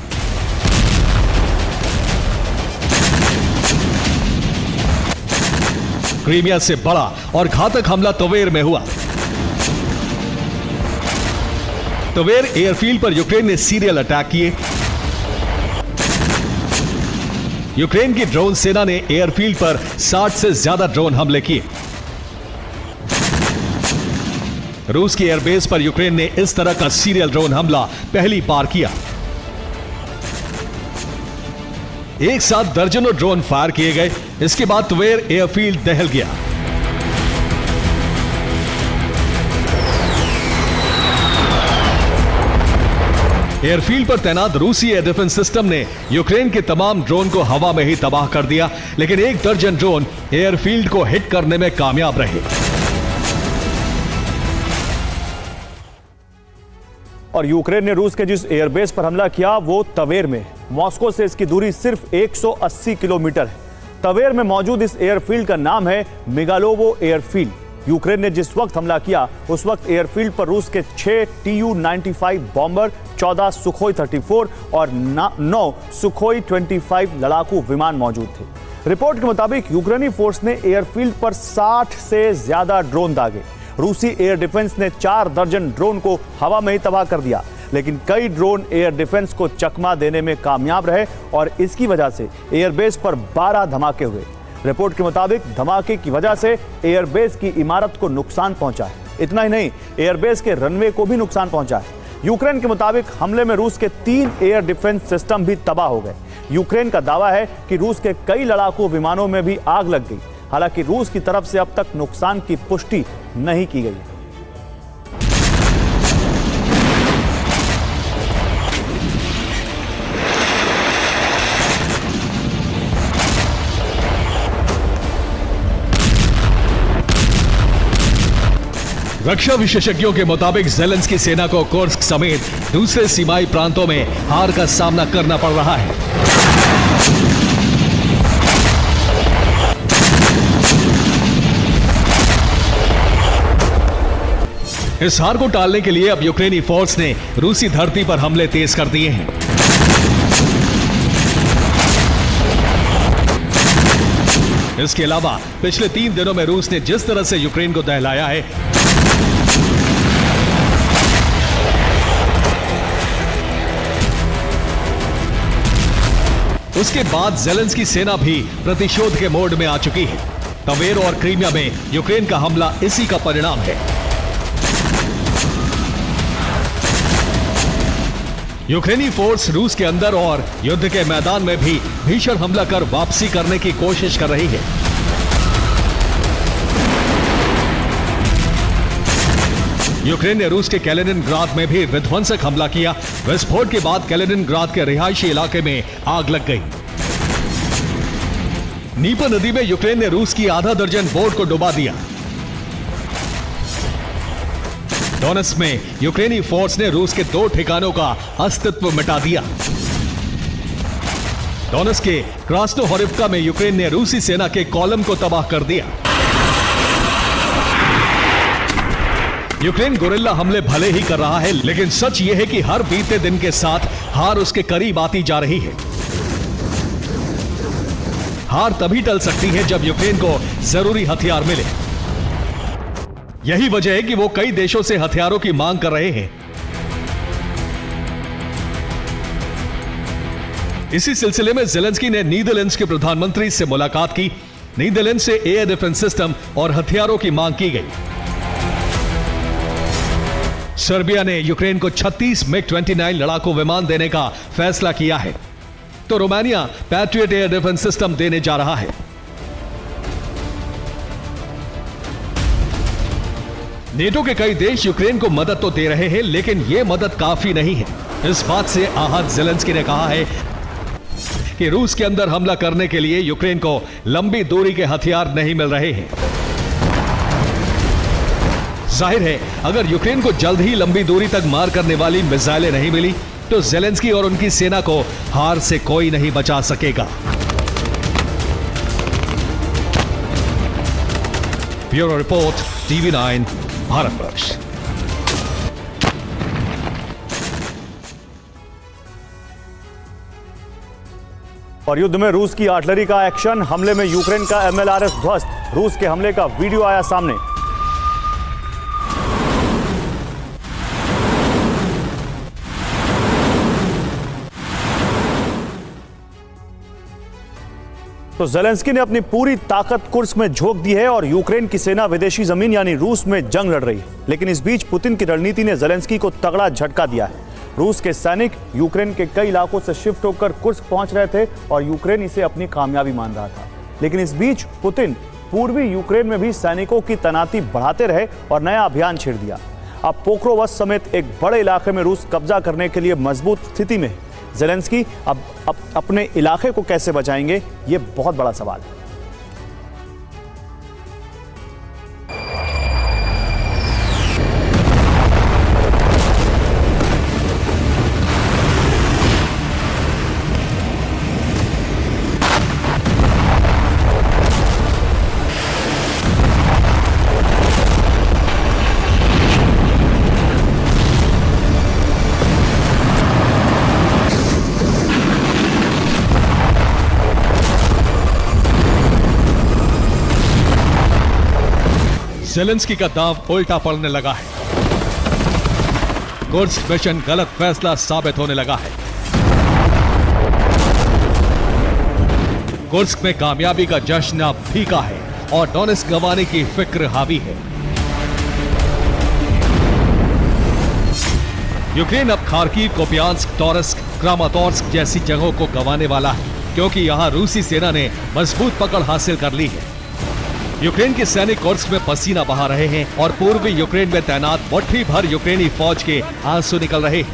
Speaker 1: क्रीमिया से बड़ा और घातक हमला तवेर में हुआ। तवेर एयरफील्ड पर यूक्रेन ने सीरियल अटैक किए। यूक्रेन की ड्रोन सेना ने एयरफील्ड पर 60 से ज्यादा ड्रोन हमले किए। रूस की एयरबेस पर यूक्रेन ने इस तरह का सीरियल ड्रोन हमला पहली बार किया। एक साथ दर्जनों ड्रोन फायर किए गए। इसके बाद त्वेर एयरफील्ड दहल गया। एयरफील्ड पर तैनात रूसी एयर डिफेंस सिस्टम ने यूक्रेन के तमाम ड्रोन को हवा में ही तबाह कर दिया, लेकिन एक दर्जन ड्रोन एयरफील्ड को हिट करने में कामयाब रहे।
Speaker 5: और यूक्रेन ने रूस के जिस एयरबेस पर हमला किया वो तवेर में, मॉस्को से इसकी दूरी सिर्फ 180 किलोमीटर है। तवेर में मौजूद इस एयरफील्ड का नाम है मिगालोवो एयरफील्ड। यूक्रेन ने जिस वक्त हमला किया उस वक्त एयरफील्ड पर रूस के 6 Tu-95 बॉम्बर, 14 सुखोई 34 और 9 सुखोई 25 लड़ाकू विमान मौजूद थे। रिपोर्ट के मुताबिक यूक्रेनी फोर्स ने एयरफील्ड पर 60 से ज्यादा ड्रोन दागे। रूसी एयर डिफेंस ने 4 दर्जन ड्रोन को हवा में ही तबाह कर दिया, लेकिन कई ड्रोन एयर डिफेंस को चकमा देने में कामयाब रहे और इसकी वजह से एयरबेस पर 12 धमाके हुए। रिपोर्ट के मुताबिक धमाके की वजह से एयरबेस की इमारत को नुकसान पहुंचा है। इतना ही नहीं, एयरबेस के रनवे को भी नुकसान पहुंचा है। यूक्रेन के मुताबिक हमले में रूस के 3 एयर डिफेंस सिस्टम भी तबाह हो गए। यूक्रेन का दावा है कि रूस के कई लड़ाकू विमानों में भी आग लग गई। हालांकि रूस की तरफ से अब तक नुकसान की पुष्टि नहीं की गई।
Speaker 1: रक्षा विशेषज्ञों के मुताबिक ज़ेलेंस्की सेना को कुर्स्क समेत दूसरे सीमाई प्रांतों में हार का सामना करना पड़ रहा है। इस हार को टालने के लिए अब यूक्रेनी फोर्स ने रूसी धरती पर हमले तेज कर दिए हैं। इसके अलावा पिछले 3 दिनों में रूस ने जिस तरह से यूक्रेन को दहलाया है, उसके बाद ज़ेलेंस्की सेना भी प्रतिशोध के मोड में आ चुकी है। तवेर और क्रीमिया में यूक्रेन का हमला इसी का परिणाम है। यूक्रेनी फोर्स रूस के अंदर और युद्ध के मैदान में भी भीषण हमला कर वापसी करने की कोशिश कर रही है। यूक्रेन ने रूस के कैलिनिनग्राद में भी विध्वंसक हमला किया। विस्फोट के बाद कैलिनिनग्राद के रिहायशी इलाके में आग लग गई। नीपर नदी में यूक्रेन ने रूस की आधा दर्जन बोट को डुबा दिया। डोनेट्स्क में यूक्रेनी फोर्स ने रूस के 2 ठिकानों का अस्तित्व मिटा दिया। डोनेट्स्क के क्रास्नोहोरिव्का में यूक्रेन ने रूसी सेना के कॉलम को तबाह कर दिया। यूक्रेन गोरिल्ला हमले भले ही कर रहा है, लेकिन सच यह है कि हर बीते दिन के साथ हार उसके करीब आती जा रही है। हार तभी टल सकती है जब यूक्रेन को जरूरी हथियार मिले। यही वजह है कि वो कई देशों से हथियारों की मांग कर रहे हैं। इसी सिलसिले में ज़ेलेंस्की ने नीदरलैंड्स के प्रधानमंत्री से मुलाकात की। नीदरलैंड से एयर डिफेंस सिस्टम और हथियारों की मांग की गई। सर्बिया ने यूक्रेन को 36 MiG-29 लड़ाकू विमान देने का फैसला किया है, तो Romania patriot air defence system देने जा रहा है। नेटो के कई देश यूक्रेन को मदद तो दे रहे हैं, लेकिन यह मदद काफी नहीं है। इस बात से आहत ज़ेलेंस्की ने कहा है कि रूस के अंदर हमला करने के लिए यूक्रेन को लंबी दूरी के हथियार नहीं मिल रहे हैं। जाहिर है, अगर यूक्रेन को जल्द ही लंबी दूरी तक मार करने वाली मिसाइलें नहीं मिली तो ज़ेलेंस्की और उनकी सेना को हार से कोई नहीं बचा सकेगा। Bureau report, TV9 Bharatvarsh.
Speaker 5: और युद्ध में रूस की आर्टिलरी का एक्शन, हमले में यूक्रेन का MLRS ध्वस्त। रूस के हमले का वीडियो आया सामने। तो ज़ेलेंस्की ने अपनी पूरी ताकत कुर्स्क में झोंक दी है और यूक्रेन की सेना विदेशी जमीन यानी रूस में जंग लड़ रही है। लेकिन इस बीच पुतिन की रणनीति ने ज़ेलेंस्की को तगड़ा झटका दिया है। रूस के सैनिक यूक्रेन के कई इलाकों से शिफ्ट होकर कुर्स्क पहुंच रहे थे और यूक्रेन इसे अपनी कामयाबी मान रहा था। लेकिन इस बीच पुतिन पूर्वी यूक्रेन में भी सैनिकों की तैनाती बढ़ाते रहे और नया अभियान छेड़ दिया। अब पोक्रोवस समेत एक बड़े इलाके में रूस कब्जा करने के लिए मजबूत स्थिति में है। ज़ेलेंस्की अब अपने इलाके को कैसे बचाएंगे, ये बहुत बड़ा सवाल है।
Speaker 1: ज़ेलेंस्की का दांव उल्टा पड़ने लगा है। कुर्स्क मिशन गलत फैसला साबित होने लगा है। कुर्स्क में कामयाबी का जश्न अब फीका है और डोनेस्क गंवाने की फिक्र हावी है। यूक्रेन अब खार्किव, कुपियांस्क, टोरस्क, क्रामातोर्स्क जैसी जगहों को गंवाने वाला है, क्योंकि यहां रूसी सेना ने मजबूत पकड़ हासिल कर ली है। यूक्रेन के सैनिक कुर्स्क में पसीना बहा रहे हैं और पूर्वी यूक्रेन में तैनात मुट्ठी भर यूक्रेनी फौज के आंसू निकल रहे हैं।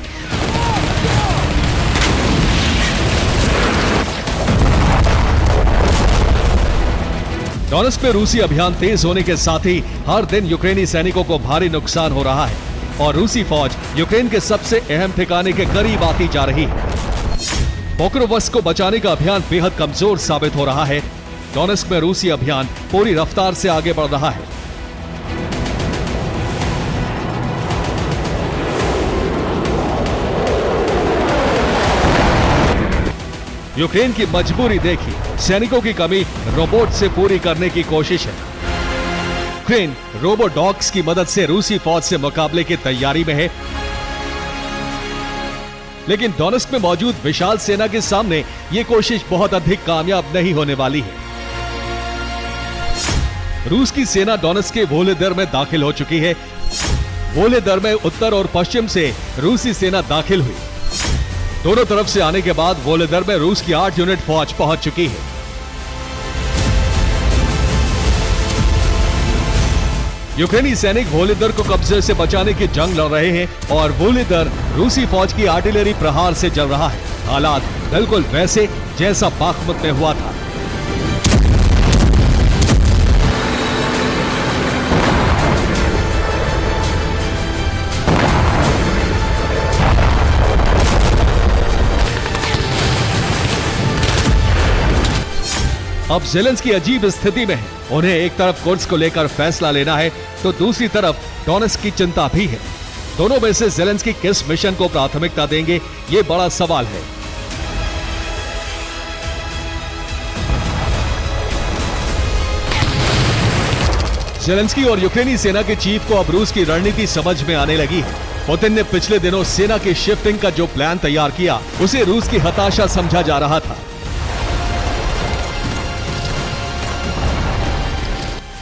Speaker 1: डोनेस्क में रूसी अभियान तेज होने के साथ ही हर दिन यूक्रेनी सैनिकों को भारी नुकसान हो रहा है और रूसी फौज यूक्रेन के सबसे अहम ठिकाने के करीब आती जा रही है। पोक्रोवस्क को बचाने का अभियान बेहद कमजोर साबित हो रहा है। डोनेस्क में रूसी अभियान पूरी रफ्तार से आगे बढ़ रहा है। यूक्रेन की मजबूरी देखी, सैनिकों की कमी रोबोट से पूरी करने की कोशिश है। यूक्रेन रोबोडॉग्स की मदद से रूसी फौज से मुकाबले की तैयारी में है, लेकिन डोनेस्क में मौजूद विशाल सेना के सामने यह कोशिश बहुत अधिक कामयाब नहीं होने वाली है। रूस की सेना डोनेस्क के वोलोदर में दाखिल हो चुकी है। वोलोदर में उत्तर और पश्चिम से रूसी सेना दाखिल हुई। दोनों तरफ से आने के बाद वोलोदर में रूस की 8 यूनिट फौज पहुंच चुकी है। यूक्रेनी सैनिक वोलोदर को कब्जे से बचाने की जंग लड़ रहे हैं और वोलोदर रूसी फौज की आर्टिलरी प्रहार से जल रहा है। हालात बिल्कुल वैसे जैसा बाखमुत में हुआ था। अब ज़ेलेंस्की अजीब स्थिति में है। उन्हें एक तरफ कुर्स्क को लेकर फैसला लेना है तो दूसरी तरफ डोनेस्क की चिंता भी है। दोनों में से ज़ेलेंस्की किस मिशन को प्राथमिकता देंगे, ये बड़ा सवाल है। ज़ेलेंस्की और यूक्रेनी सेना के चीफ को अब रूस की रणनीति समझ में आने लगी है। पुतिन ने पिछले दिनों सेना की शिफ्टिंग का जो प्लान तैयार किया, उसे रूस की हताशा समझा जा रहा था।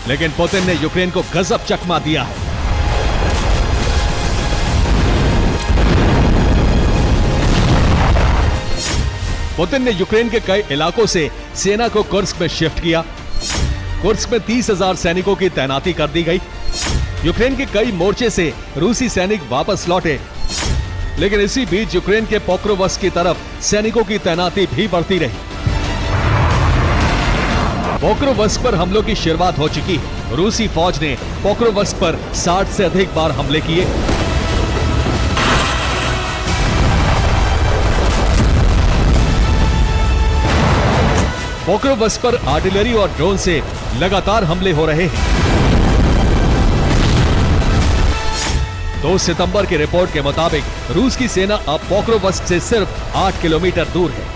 Speaker 1: लेकिन पुतिन ने यूक्रेन को गजब चकमा दिया है। पुतिन ने यूक्रेन के कई इलाकों से सेना को कुर्स्क में शिफ्ट किया। कुर्स्क में 30,000 सैनिकों की तैनाती कर दी गई। यूक्रेन के कई मोर्चे से रूसी सैनिक वापस लौटे, लेकिन इसी बीच यूक्रेन के पोक्रोवस्क की तरफ सैनिकों की तैनाती भी बढ़ती रही। पोक्रोवस्क पर हमलों की शुरुआत हो चुकी है। रूसी फौज ने पोक्रोवस्क पर 60 से अधिक बार हमले किए। पोक्रोवस्क पर आर्टिलरी और ड्रोन से लगातार हमले हो रहे हैं। 2 सितंबर की रिपोर्ट के मुताबिक रूस की सेना अब पोक्रोवस्क से सिर्फ 8 किलोमीटर दूर है।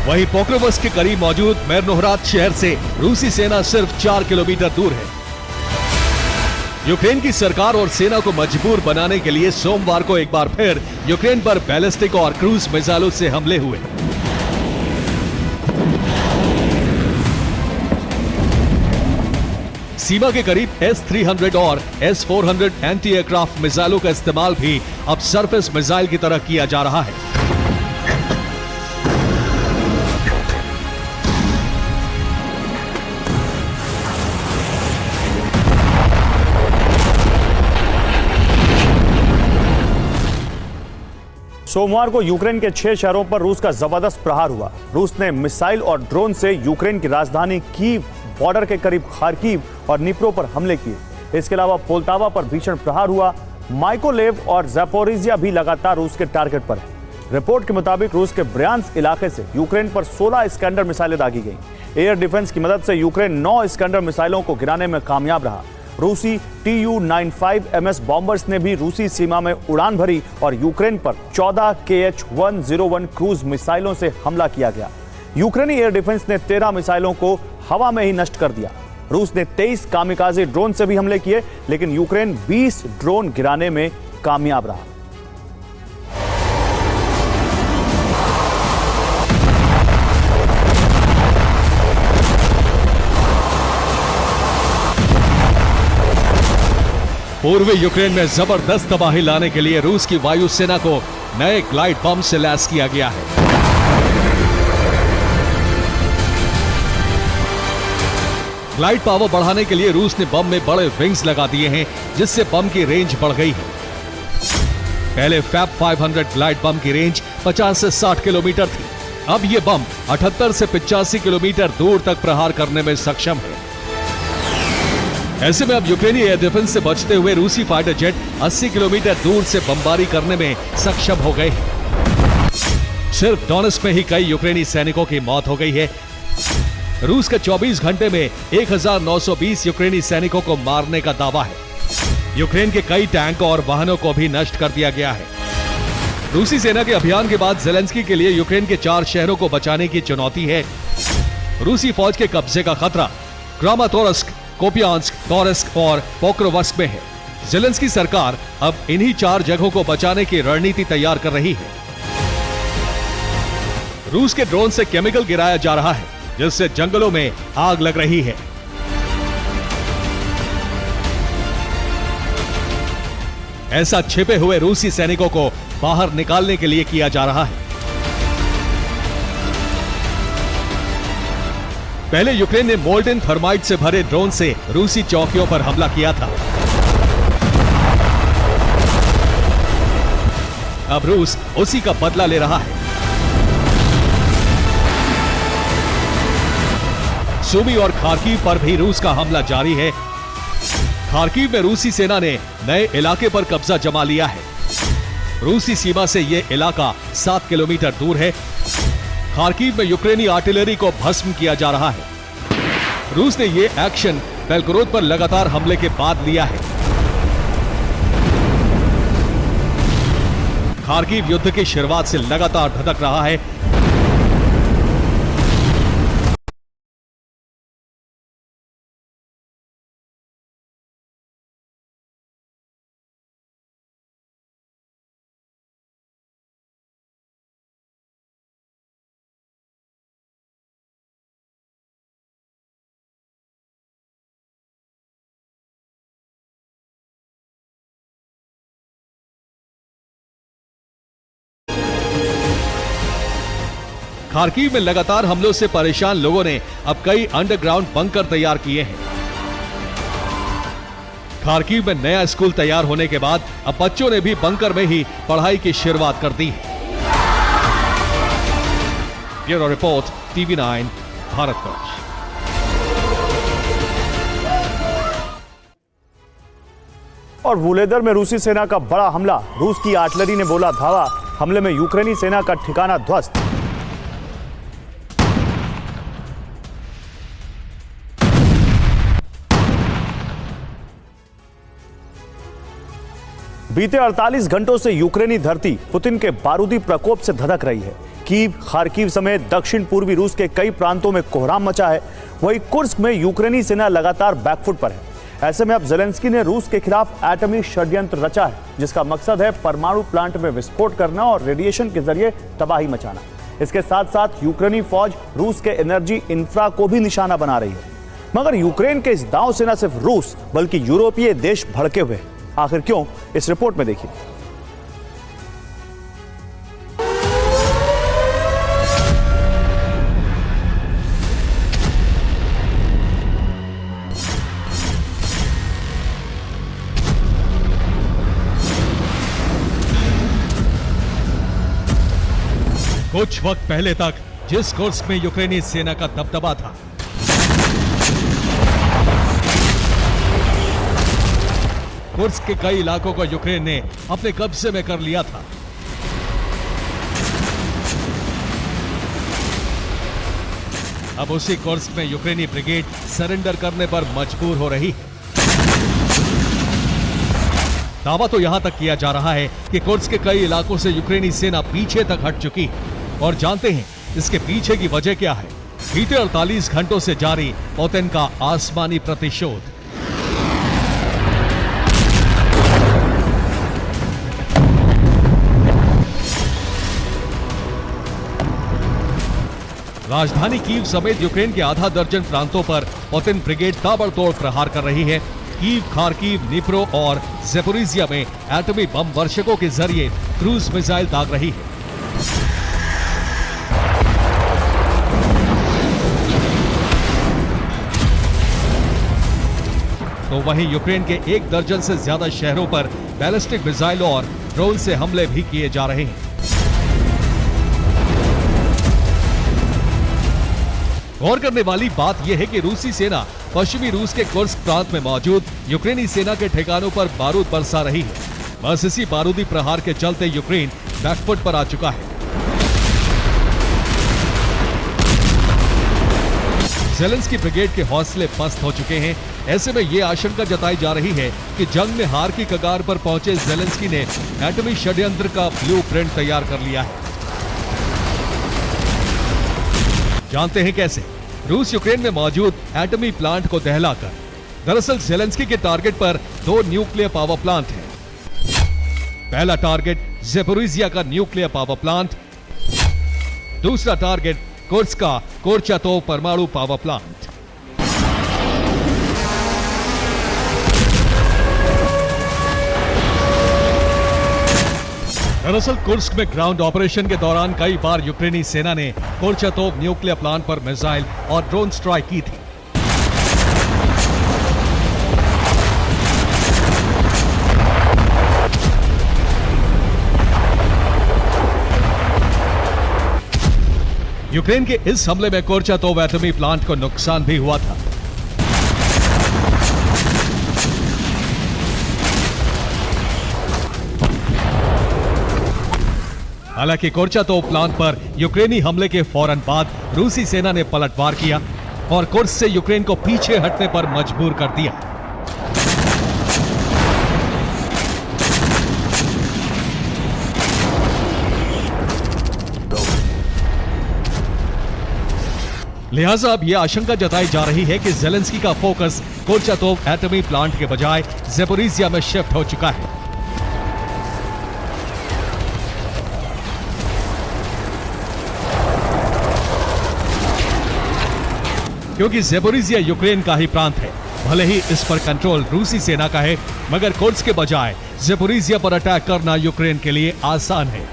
Speaker 1: वहीं पोक्रोवस्क के करीब मौजूद मिरनोहराद शहर से रूसी सेना सिर्फ 4 किलोमीटर दूर है। यूक्रेन की सरकार और सेना को मजबूर बनाने के लिए सोमवार को एक बार फिर यूक्रेन पर बैलिस्टिक और क्रूज मिसाइलों से हमले हुए। सीमा के करीब S-300 और S-400 एंटी एयरक्राफ्ट मिसाइलों का इस्तेमाल भी अब सरफेस मिसाइल की तरह किया जा रहा है।
Speaker 5: सोमवार को यूक्रेन के 6 शहरों पर रूस का जबरदस्त प्रहार हुआ। रूस ने मिसाइल और ड्रोन से यूक्रेन की राजधानी कीव, बॉर्डर के करीब खार्किव और निप्रो पर हमले किए। इसके अलावा पोल्टावा पर भीषण प्रहार हुआ। माइकोलेव और ज़ैपोरिजिया भी लगातार रूस के टारगेट पर है। रिपोर्ट के मुताबिक रूस के ब्रियांस्क इलाके से यूक्रेन पर 16 इस्कैंडर मिसाइलें दागी गईं। एयर डिफेंस की मदद से यूक्रेन 9 इस्कैंडर मिसाइलों को गिराने में कामयाब रहा। रूसी Tu-95MS बॉम्बर्स ने भी रूसी सीमा में उड़ान भरी और यूक्रेन पर 14 Kh-101 क्रूज मिसाइलों से हमला किया गया। यूक्रेनी एयर डिफेंस ने 13 मिसाइलों को हवा में ही नष्ट कर दिया। रूस ने 23 कामिकाजे ड्रोन से भी हमले किए, लेकिन यूक्रेन 20 ड्रोन गिराने में कामयाब रहा।
Speaker 1: पूर्वी यूक्रेन में जबरदस्त तबाही लाने के लिए रूस की वायुसेना को नए ग्लाइड बम से लैस किया गया है। ग्लाइड पावर बढ़ाने के लिए रूस ने बम में बड़े विंग्स लगा दिए हैं, जिससे बम की रेंज बढ़ गई है। पहले फैब 500 ग्लाइड बम की रेंज 50 से 60 किलोमीटर थी। अब यह बम 78 से 85 किलोमीटर दूर तक प्रहार करने में सक्षम है। ऐसे में अब यूक्रेनी एयर डिफेंस से बचते हुए रूसी फाइटर जेट 80 किलोमीटर दूर से बमबारी करने में सक्षम हो गए हैं। सिर्फ डोनेस्क में ही कई यूक्रेनी सैनिकों की मौत हो गई है। रूस के 24 घंटे में 1920 यूक्रेनी सैनिकों को मारने का दावा है। यूक्रेन के कई टैंक और वाहनों को भी नष्ट कर दिया गया है। रूसी सेना के अभियान के बाद ज़ेलेंस्की के लिए यूक्रेन के 4 शहरों को बचाने की चुनौती है। रूसी फौज के कब्जे का खतरा क्रामाटोर्स्क, कोपियांस्क, टोरेस्क और पोक्रोवस्क में है। ज़ेलेंस्की सरकार अब इन्हीं 4 जगहों को बचाने की रणनीति तैयार कर रही है। रूस के ड्रोन से केमिकल गिराया जा रहा है, जिससे जंगलों में आग लग रही है। ऐसा छिपे हुए रूसी सैनिकों को बाहर निकालने के लिए किया जा रहा है। पहले यूक्रेन ने मोल्टेन थर्माइट से भरे ड्रोन से रूसी चौकियों पर हमला किया था। अब रूस उसी का बदला ले रहा है। सुमी और खार्किव पर भी रूस का हमला जारी है। खार्किव में रूसी सेना ने नए इलाके पर कब्जा जमा लिया है। रूसी सीमा से यह इलाका 7 किलोमीटर दूर है। खार्किव में यूक्रेनी आर्टिलरी को भस्म किया जा रहा है। रूस ने यह एक्शन बेलगोरोद पर लगातार हमले के बाद लिया है। खार्किव युद्ध की शुरुआत से लगातार धधक रहा है। खार्किव में लगातार हमलों से परेशान लोगों ने अब कई अंडरग्राउंड बंकर तैयार किए हैं। खार्किव में नया स्कूल तैयार होने के बाद अब बच्चों ने भी बंकर में ही पढ़ाई की शुरुआत कर दी है। Bureau report, TV9 Bharatvarsh.
Speaker 5: और वुलेदर में रूसी सेना का बड़ा हमला, रूस की आर्टिलरी ने बोला धावा। हमले में यूक्रेनी सेना का ठिकाना ध्वस्त। बीते 48 घंटों से यूक्रेनी धरती पुतिन के बारूदी प्रकोप से धधक रही है। कीव, खार्किव समेत दक्षिण पूर्वी रूस के कई प्रांतों में कोहराम मचा है। वहीं कुर्स्क में यूक्रेनी सेना लगातार बैकफुट पर है। ऐसे में अब ज़ेलेंस्की ने रूस के खिलाफ एटमी षड्यंत्र रचा है, जिसका मकसद है परमाणु प्लांट में विस्फोट करना और रेडिएशन के जरिए तबाही मचाना। इसके साथ साथ यूक्रेनी फौज रूस के एनर्जी इंफ्रा को भी निशाना बना रही है। मगर यूक्रेन के इस दांव से न सिर्फ रूस बल्कि यूरोपीय देश भड़के हुए। आखिर क्यों, इस रिपोर्ट में देखिए।
Speaker 1: कुछ वक्त पहले तक जिस कुर्स्क में यूक्रेनी सेना का दबदबा था, कुर्स्क के कई इलाकों को यूक्रेन ने अपने कब्जे में कर लिया था। अब उसी कुर्स्क में यूक्रेनी ब्रिगेड सरेंडर करने पर मजबूर हो रही है। दावा तो यहां तक किया जा रहा है कि कुर्स्क के कई इलाकों से यूक्रेनी सेना पीछे तक हट चुकी है। और जानते हैं इसके पीछे की वजह क्या है? बीते 48 घंटों से जारी पुतिन का आसमानी प्रतिशोध। राजधानी कीव समेत यूक्रेन के आधा दर्जन प्रांतों पर पुतिन ब्रिगेड ताबड़तोड़ प्रहार कर रही है। कीव, खार्किव, निप्रो और ज़ेपोरिज़िया में एटमी बम वर्षकों के जरिए क्रूज मिसाइल दाग रही है। तो वहीं यूक्रेन के 1 दर्जन से ज्यादा शहरों पर बैलिस्टिक मिसाइल और ड्रोन से हमले भी किए जा रहे हैं। गौर करने वाली बात यह है कि रूसी सेना पश्चिमी रूस के कुर्स्क प्रांत में मौजूद यूक्रेनी सेना के ठिकानों पर बारूद बरसा रही है। बस इसी बारूदी प्रहार के चलते यूक्रेन बैकफुट पर आ चुका है। ज़ेलेंस्की ब्रिगेड के हौसले पस्त हो चुके हैं। ऐसे में यह आशंका जताई जा रही है कि जंग में हार की कगार पर पहुंचे ज़ेलेंस्की ने एटमी षड्यंत्र का ब्लूप्रिंट तैयार कर लिया है। जानते हैं कैसे? रूस यूक्रेन में मौजूद एटमी प्लांट को दहलाकर। दरअसल ज़ेलेंस्की के टारगेट पर 2 न्यूक्लियर पावर प्लांट हैं। पहला टारगेट ज़ेपोरिज़िया का न्यूक्लियर पावर प्लांट, दूसरा टारगेट कुर्स्क का कोरचातोव परमाणु पावर प्लांट। दरअसल कुर्स्क में ग्राउंड ऑपरेशन के दौरान कई बार यूक्रेनी सेना ने कोरचातोव न्यूक्लियर प्लांट पर मिसाइल और ड्रोन स्ट्राइक की थी। यूक्रेन के इस हमले में कोरचातोव एटमी प्लांट को नुकसान भी हुआ था। हालांकि कोरचातोव प्लांट पर यूक्रेनी हमले के फौरन बाद रूसी सेना ने पलटवार किया और कुर्स्क से यूक्रेन को पीछे हटने पर मजबूर कर दिया। लिहाजा अब यह आशंका जताई जा रही है कि ज़ेलेंस्की का फोकस कोरचातोव एटमी प्लांट के बजाय ज़ेपोरिज़िया में शिफ्ट हो चुका है। क्योंकि ज़ेपोरिज़िया यूक्रेन का ही प्रांत है। भले ही इस पर कंट्रोल रूसी सेना का है, मगर कुर्स्क के बजाय ज़ेपोरिज़िया पर अटैक करना यूक्रेन के लिए आसान है।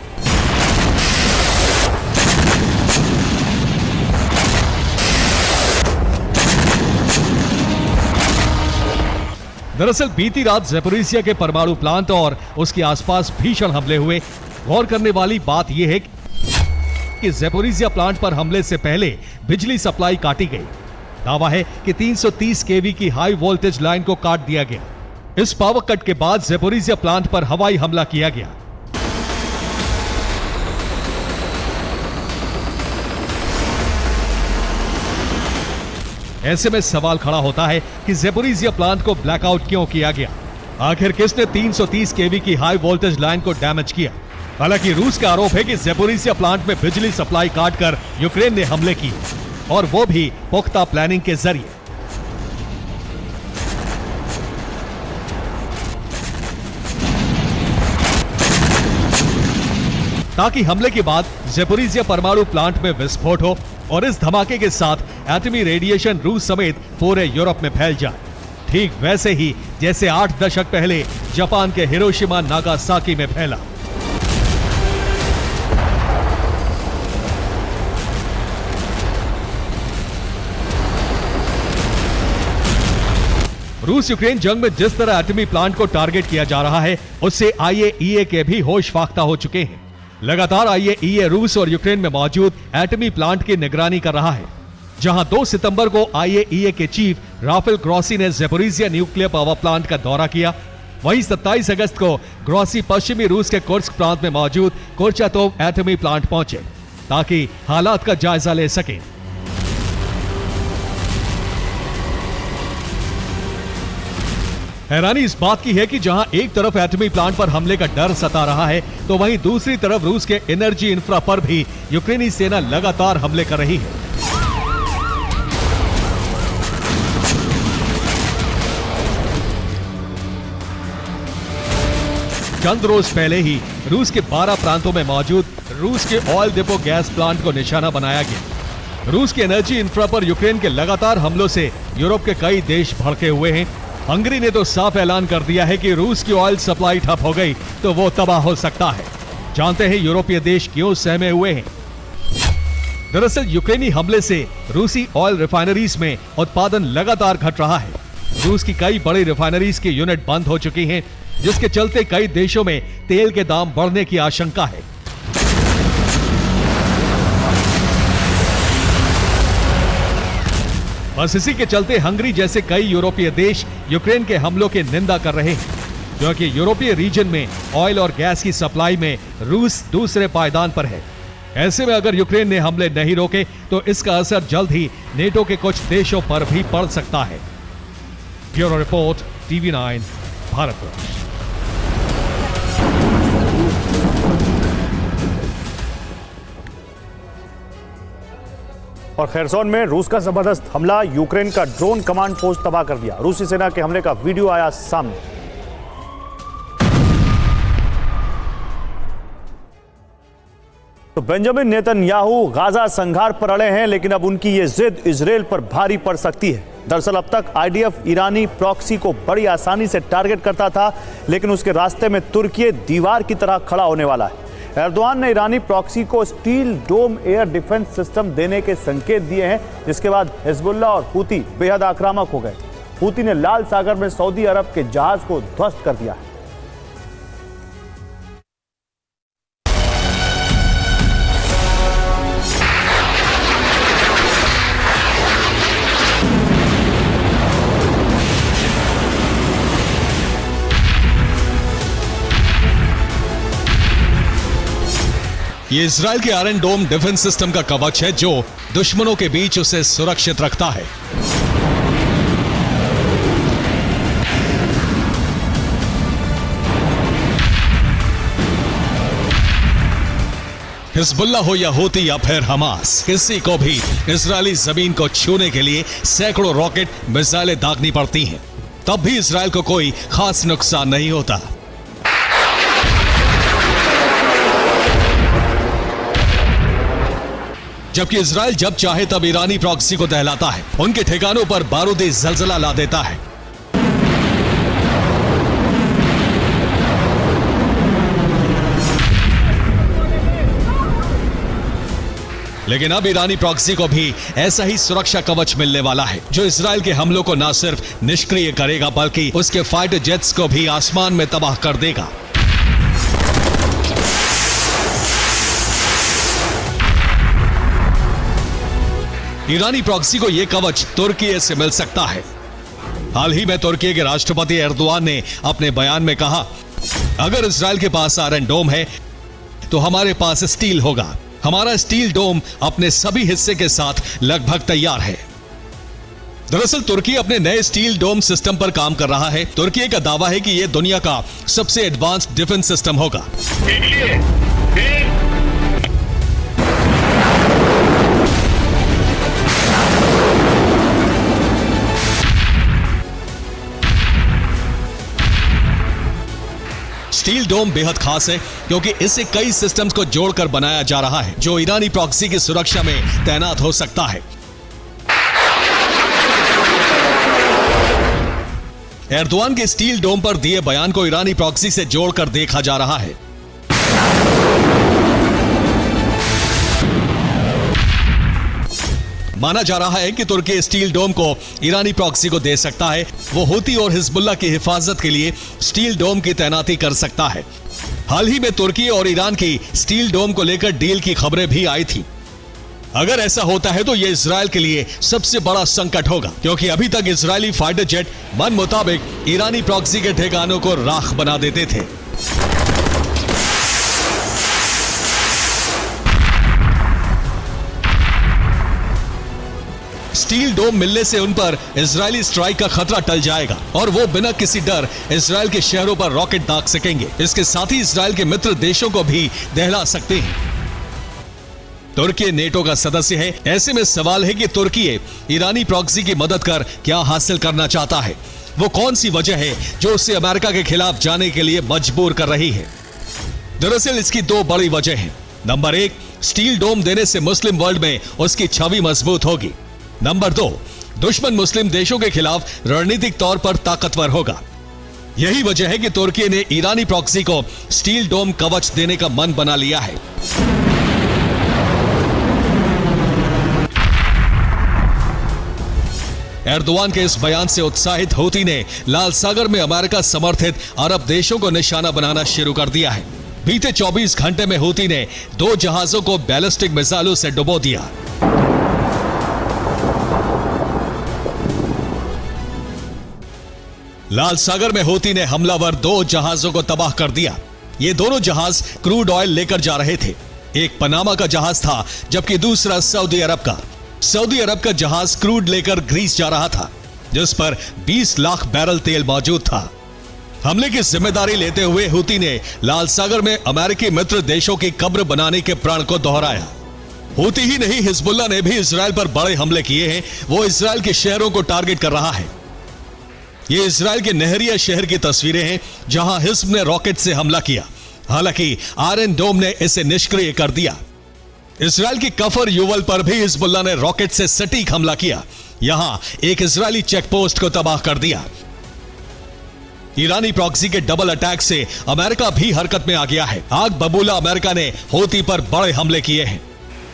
Speaker 1: दरअसल बीती रात ज़ेपोरिज़िया के परमाणु प्लांट और उसके आसपास भीषण हमले हुए। गौर करने वाली बात यह है कि ज़ेपोरिज़िया प्लांट पर हमले से पहले बिजली सप्लाई काटी गई। दावा है कि 330 केवी की हाई वोल्टेज लाइन को काट दिया गया। इस पावर कट के बाद ज़ेपोरिज़िया प्लांट पर हवाई हमला किया गया। ऐसे में सवाल खड़ा होता है कि ज़ेपोरिज़िया प्लांट को ब्लैकआउट क्यों किया गया? आखिर किसने 330 केवी की हाई वोल्टेज लाइन को डैमेज किया? हालांकि रूस का आरोप है कि ज़ेपोरिज़िया प्लांट में बिजली सप्लाई काटकर यूक्रेन ने हमले किए, और वो भी पुख्ता प्लानिंग के जरिए। ताकि हमले के बाद ज़ेपोरिज़िया परमाणु प्लांट में विस्फोट हो और इस धमाके के साथ एटमी रेडिएशन रूस समेत पूरे यूरोप में फैल जाए, ठीक वैसे ही जैसे 8 दशक पहले जापान के हिरोशिमा नागासाकी में फैला। रूस यूक्रेन जंग में जिस तरह एटमी प्लांट को टारगेट किया जा रहा है, उससे आईएईए के भी होश फाख्ता हो चुके हैं। लगातार आईएईए रूस और यूक्रेन में मौजूद एटमी प्लांट की निगरानी कर रहा है। जहां 2 सितंबर को आईएईए के चीफ राफेल ग्रॉसी ने ज़ैपोरिज़िया न्यूक्लियर पावर प्लांट का दौरा किया, वहीं 27 अगस्त को ग्रॉसी पश्चिमी रूस के कुर्स्क प्रांत में मौजूद कुर्चातोव एटमी प्लांट पहुंचे ताकि हालात का जायजा ले सकें। हैरानी इस बात की है कि जहां एक तरफ एटमी प्लांट पर हमले का डर सता रहा है, तो वहीं दूसरी तरफ रूस के एनर्जी इंफ्रा पर भी यूक्रेनी सेना लगातार हमले कर रही है। चंद रोज पहले ही रूस के 12 प्रांतों में मौजूद रूस के ऑयल डिपो गैस प्लांट को निशाना बनाया गया। रूस के एनर्जी इंफ्रा पर यूक्रेन के लगातार हमलों से यूरोप के कई देश भड़के हुए हैं। हंगरी ने तो साफ ऐलान कर दिया है कि रूस की ऑयल सप्लाई ठप हो गई तो वो तबाह हो सकता है। जानते हैं यूरोपीय देश क्यों सहमे हुए हैं। दरअसल यूक्रेनी हमले से रूसी ऑयल रिफाइनरीज में उत्पादन लगातार घट रहा है। रूस की कई बड़ी रिफाइनरीज की यूनिट बंद हो चुकी हैं, जिसके चलते कई देशों में तेल के दाम बढ़ने की आशंका है। बस इसी के चलते हंगरी जैसे कई यूरोपीय देश यूक्रेन के हमलों की निंदा कर रहे हैं, क्योंकि यूरोपीय रीजन में ऑयल और गैस की सप्लाई में रूस दूसरे पायदान पर है। ऐसे में अगर यूक्रेन ने हमले नहीं रोके तो इसका असर जल्द ही नेटो के कुछ देशों पर भी पड़ सकता है। Bureau report, TV9 Bharatvarsh.
Speaker 5: और खेरसोन में रूस का जबरदस्त हमला, यूक्रेन का ड्रोन कमांड पोस्ट तबाह कर दिया। रूसी सेना के हमले का वीडियो आया सामने। तो बेंजामिन नेतन्याहू गाजा संघार पर अड़े हैं, लेकिन अब उनकी ये जिद इजराइल पर भारी पड़ सकती है। दरअसल अब तक आईडीएफ ईरानी प्रॉक्सी को बड़ी आसानी से टारगेट करता था, लेकिन उसके रास्ते में तुर्की दीवार की तरह खड़ा होने वाला है। एर्दोआन ने ईरानी प्रॉक्सी को स्टील डोम एयर डिफेंस सिस्टम देने के संकेत दिए हैं, जिसके बाद हिजबुल्लाह और हूती बेहद आक्रामक हो गए। हूती ने लाल सागर में सऊदी अरब के जहाज को ध्वस्त कर दिया है।
Speaker 1: ये इजराइल के आयरन डोम डिफेंस सिस्टम का कवच है, जो दुश्मनों के बीच उसे सुरक्षित रखता है। हिजबुल्लाह हो या हूती या फिर हमास, किसी को भी इजरायली जमीन को छूने के लिए सैकड़ों रॉकेट मिसाइलें दागनी पड़ती हैं, तब भी इजराइल को कोई खास नुकसान नहीं होता। जबकि इजराइल जब चाहे तब ईरानी प्रॉक्सी को दहलाता है, उनके ठिकानों पर बारूदी जलजला ला देता है। लेकिन अब ईरानी प्रॉक्सी को भी ऐसा ही सुरक्षा कवच मिलने वाला है, जो इजराइल के हमलों को न सिर्फ निष्क्रिय करेगा, बल्कि उसके फाइटर जेट्स को भी आसमान में तबाह कर देगा। ईरानी प्रॉक्सी को यह कवच तुर्की से मिल सकता है। हाल ही में तुर्की के राष्ट्रपति एर्दोआन ने अपने बयान में कहा, अगर इजराइल के पास आयरन डोम है तो हमारे पास स्टील होगा। हमारा स्टील डोम अपने सभी हिस्से के साथ लगभग तैयार है। दरअसल तुर्की अपने नए स्टील डोम सिस्टम पर काम कर रहा है। तुर्की का दावा है कि यह दुनिया का सबसे एडवांस्ड डिफेंस सिस्टम होगा। स्टील डोम बेहद खास है क्योंकि इसे कई सिस्टम्स को जोड़कर बनाया जा रहा है जो ईरानी प्रॉक्सी की सुरक्षा में तैनात हो सकता है। एर्दोआन के स्टील डोम पर दिए बयान को ईरानी प्रॉक्सी से जोड़कर देखा जा रहा है। माना जा रहा है कि तुर्की स्टील डोम को ईरानी प्रॉक्सी को दे सकता है। वो हूती और हिजबुल्लाह की हिफाजत के लिए स्टील डोम की तैनाती कर सकता है। हाल ही में तुर्की और ईरान की स्टील डोम को लेकर डील की खबरें भी आई थी। अगर ऐसा होता है तो यह इजराइल के लिए सबसे बड़ा संकट होगा क्योंकि अभी तक इजरायली फाइटर जेट मन मुताबिक ईरानी प्रॉक्सी के ठिकानों को राख बना देते थे। स्टील डोम मिलने से उन पर इजरायली स्ट्राइक का खतरा टल जाएगा और वो बिना किसी डर इजरायल के शहरों पर रॉकेट दाग सकेंगे। इसके साथ ही इजरायल के मित्र देशों को भी दहला सकते हैं। तुर्की नेटो का सदस्य है। ऐसे में सवाल है कि तुर्की ईरानी प्रॉक्सी की मदद कर क्या हासिल करना चाहता है। वो कौन सी वजह है जो उसे अमेरिका के खिलाफ जाने के लिए मजबूर कर रही है। दरअसल इसकी दो बड़ी वजह है। नंबर 1, स्टील डोम देने से मुस्लिम वर्ल्ड में उसकी छवि मजबूत होगी। नंबर 2, दुश्मन मुस्लिम देशों के खिलाफ रणनीतिक तौर पर ताकतवर होगा। यही वजह है कि तुर्की ने ईरानी प्रॉक्सी को स्टील डोम कवच देने का मन बना लिया है। एर्दोआन के इस बयान से उत्साहित हूती ने लाल सागर में अमेरिका समर्थित अरब देशों को निशाना बनाना शुरू कर दिया है। बीते 24 घंटे में हूती ने 2 जहाजों को बैलिस्टिक मिसाइलों से डुबो दिया। लाल सागर में हूती ने हमलावर 2 जहाजों को तबाह कर दिया। ये दोनों जहाज क्रूड ऑयल लेकर जा रहे थे। एक पनामा का जहाज था जबकि दूसरा सऊदी अरब का। सऊदी अरब का जहाज क्रूड लेकर ग्रीस जा रहा था जिस पर 20 लाख बैरल तेल मौजूद था। हमले की जिम्मेदारी लेते हुए हूती ने लाल सागर में अमेरिकी मित्र देशों की कब्र बनाने के प्रण को दोहराया। हूती ही नहीं, हिजबुल्लाह ने भी इजरायल पर बड़े हमले किए हैं। वो इजरायल के शहरों को टारगेट कर रहा है। ये इजरायल के नहरिया शहर की तस्वीरें हैं जहां हिज्ब ने रॉकेट से हमला किया। हालांकि आयरन डोम ने इसे निष्क्रिय कर दिया। इजरायल की कफर युवल पर भी हिजबुल्लाह ने रॉकेट से सटीक हमला किया। यहां एक इजरायली चेक पोस्ट को तबाह कर दिया। ईरानी प्रॉक्सी के डबल अटैक से अमेरिका भी हरकत में आ गया है। आग बबूला अमेरिका ने हूती पर बड़े हमले किए हैं।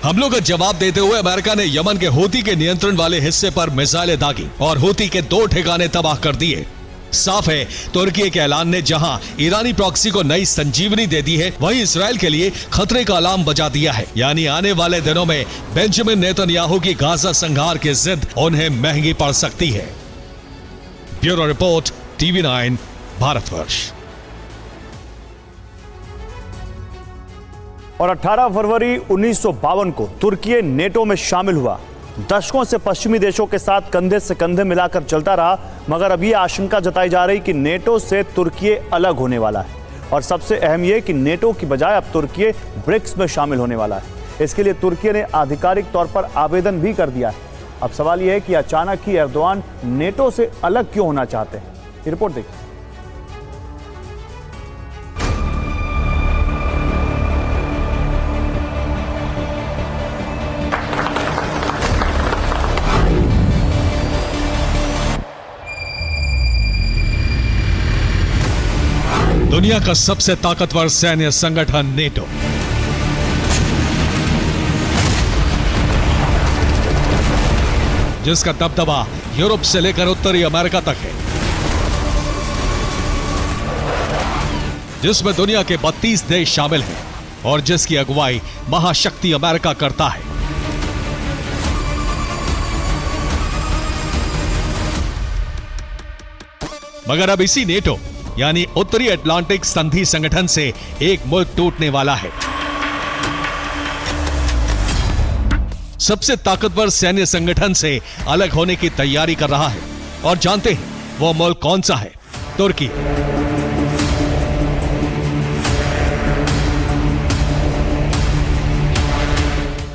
Speaker 1: हमलों का जवाब देते हुए अमेरिका ने यमन के हूती के नियंत्रण वाले हिस्से पर मिसाइलें दागी और हूती के 2 ठिकाने तबाह कर दिए। साफ है, तुर्की के ऐलान ने जहां ईरानी प्रॉक्सी को नई संजीवनी दे दी है, वहीं इजरायल के लिए खतरे का अलार्म बजा दिया है। यानी आने वाले दिनों में बेंजामिन नेतन्याहू की गाजा संहार की जिद उन्हें महंगी पड़ सकती है। Bureau report, TV9 Bharatvarsh.
Speaker 5: और 18 फरवरी 1952 को तुर्की नेटो में शामिल हुआ। दशकों से पश्चिमी देशों के साथ कंधे से कंधे मिलाकर चलता रहा, मगर अब यह आशंका जताई जा रही कि नेटो से तुर्की अलग होने वाला है। और सबसे अहम यह कि नेटो की बजाय अब तुर्की ब्रिक्स में शामिल होने वाला है। इसके लिए तुर्की ने आधिकारिक तौर पर आवेदन भी कर दिया है। अब सवाल यह है कि अचानक ही एर्दोआन नेटो से अलग क्यों होना चाहते हैं। ये रिपोर्ट देखिए।
Speaker 1: दुनिया का सबसे ताकतवर सैन्य संगठन नेटो, जिसका दबदबा यूरोप से लेकर उत्तरी अमेरिका तक है, जिसमें दुनिया के 32 देश शामिल हैं और जिसकी अगुवाई महाशक्ति अमेरिका करता है। मगर अब इसी नेटो यानी उत्तरी अटलांटिक संधि संगठन से एक मुल्क टूटने वाला है। सबसे ताकतवर सैन्य संगठन से अलग होने की तैयारी कर रहा है और जानते हैं वो मुल्क कौन सा है? तुर्की।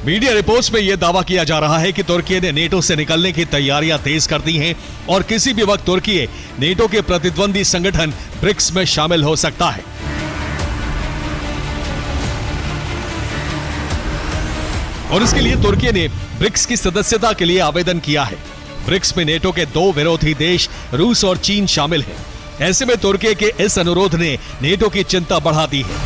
Speaker 1: मीडिया रिपोर्ट्स में यह दावा किया जा रहा है कि तुर्की ने नेटो से निकलने की तैयारियां तेज कर दी हैं और किसी भी वक्त तुर्की नेटो के प्रतिद्वंदी संगठन ब्रिक्स में शामिल हो सकता है। और इसके लिए तुर्की ने ब्रिक्स की सदस्यता के लिए आवेदन किया है। ब्रिक्स में नेटो के 2 विरोधी देश रूस और चीन शामिल हैं। ऐसे में तुर्की के इस अनुरोध ने नेटो की चिंता बढ़ा दी है।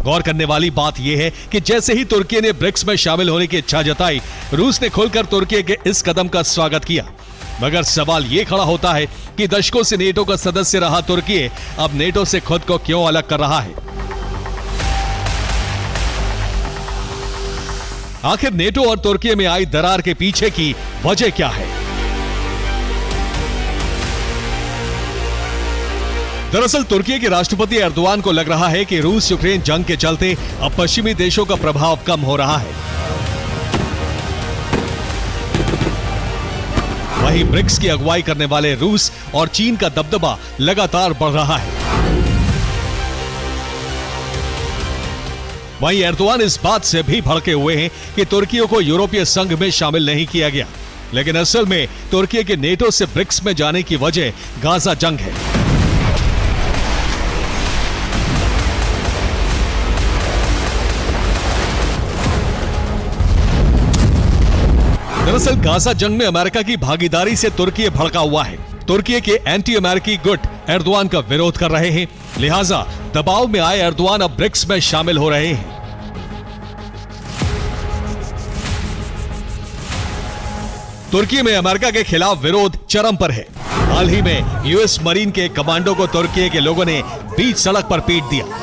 Speaker 1: गौर करने वाली बात यह है कि जैसे ही तुर्की ने ब्रिक्स में शामिल होने की इच्छा जताई, रूस ने खुलकर तुर्की के इस कदम का स्वागत किया। मगर सवाल यह खड़ा होता है कि दशकों से नेटो का सदस्य रहा तुर्की अब नेटो से खुद को क्यों अलग कर रहा है? आखिर नेटो और तुर्की में आई दरार के पीछे की वजह क्या है? दरअसल तुर्की के राष्ट्रपति एर्दोआन को लग रहा है कि रूस यूक्रेन जंग के चलते अब पश्चिमी देशों का प्रभाव कम हो रहा है। वहीं ब्रिक्स की अगुवाई करने वाले रूस और चीन का दबदबा लगातार बढ़ रहा है। वहीं एर्दोआन इस बात से भी भड़के हुए हैं कि तुर्की को यूरोपीय संघ में शामिल नहीं किया गया, लेकिन असल में तुर्की के नेटो से ब्रिक्स में जाने की वजह गाजा जंग है। दरअसल गाजा जंग में अमेरिका की भागीदारी से तुर्की भड़का हुआ है। तुर्की के एंटी अमेरिकी गुट एर्दोआन का विरोध कर रहे हैं, लिहाजा दबाव में आए एर्दोआन अब ब्रिक्स में शामिल हो रहे हैं। तुर्की में अमेरिका के खिलाफ विरोध चरम पर है। हाल ही में यूएस मरीन के कमांडो को तुर्की के लोगों ने बीच सड़क पर पीट दिया।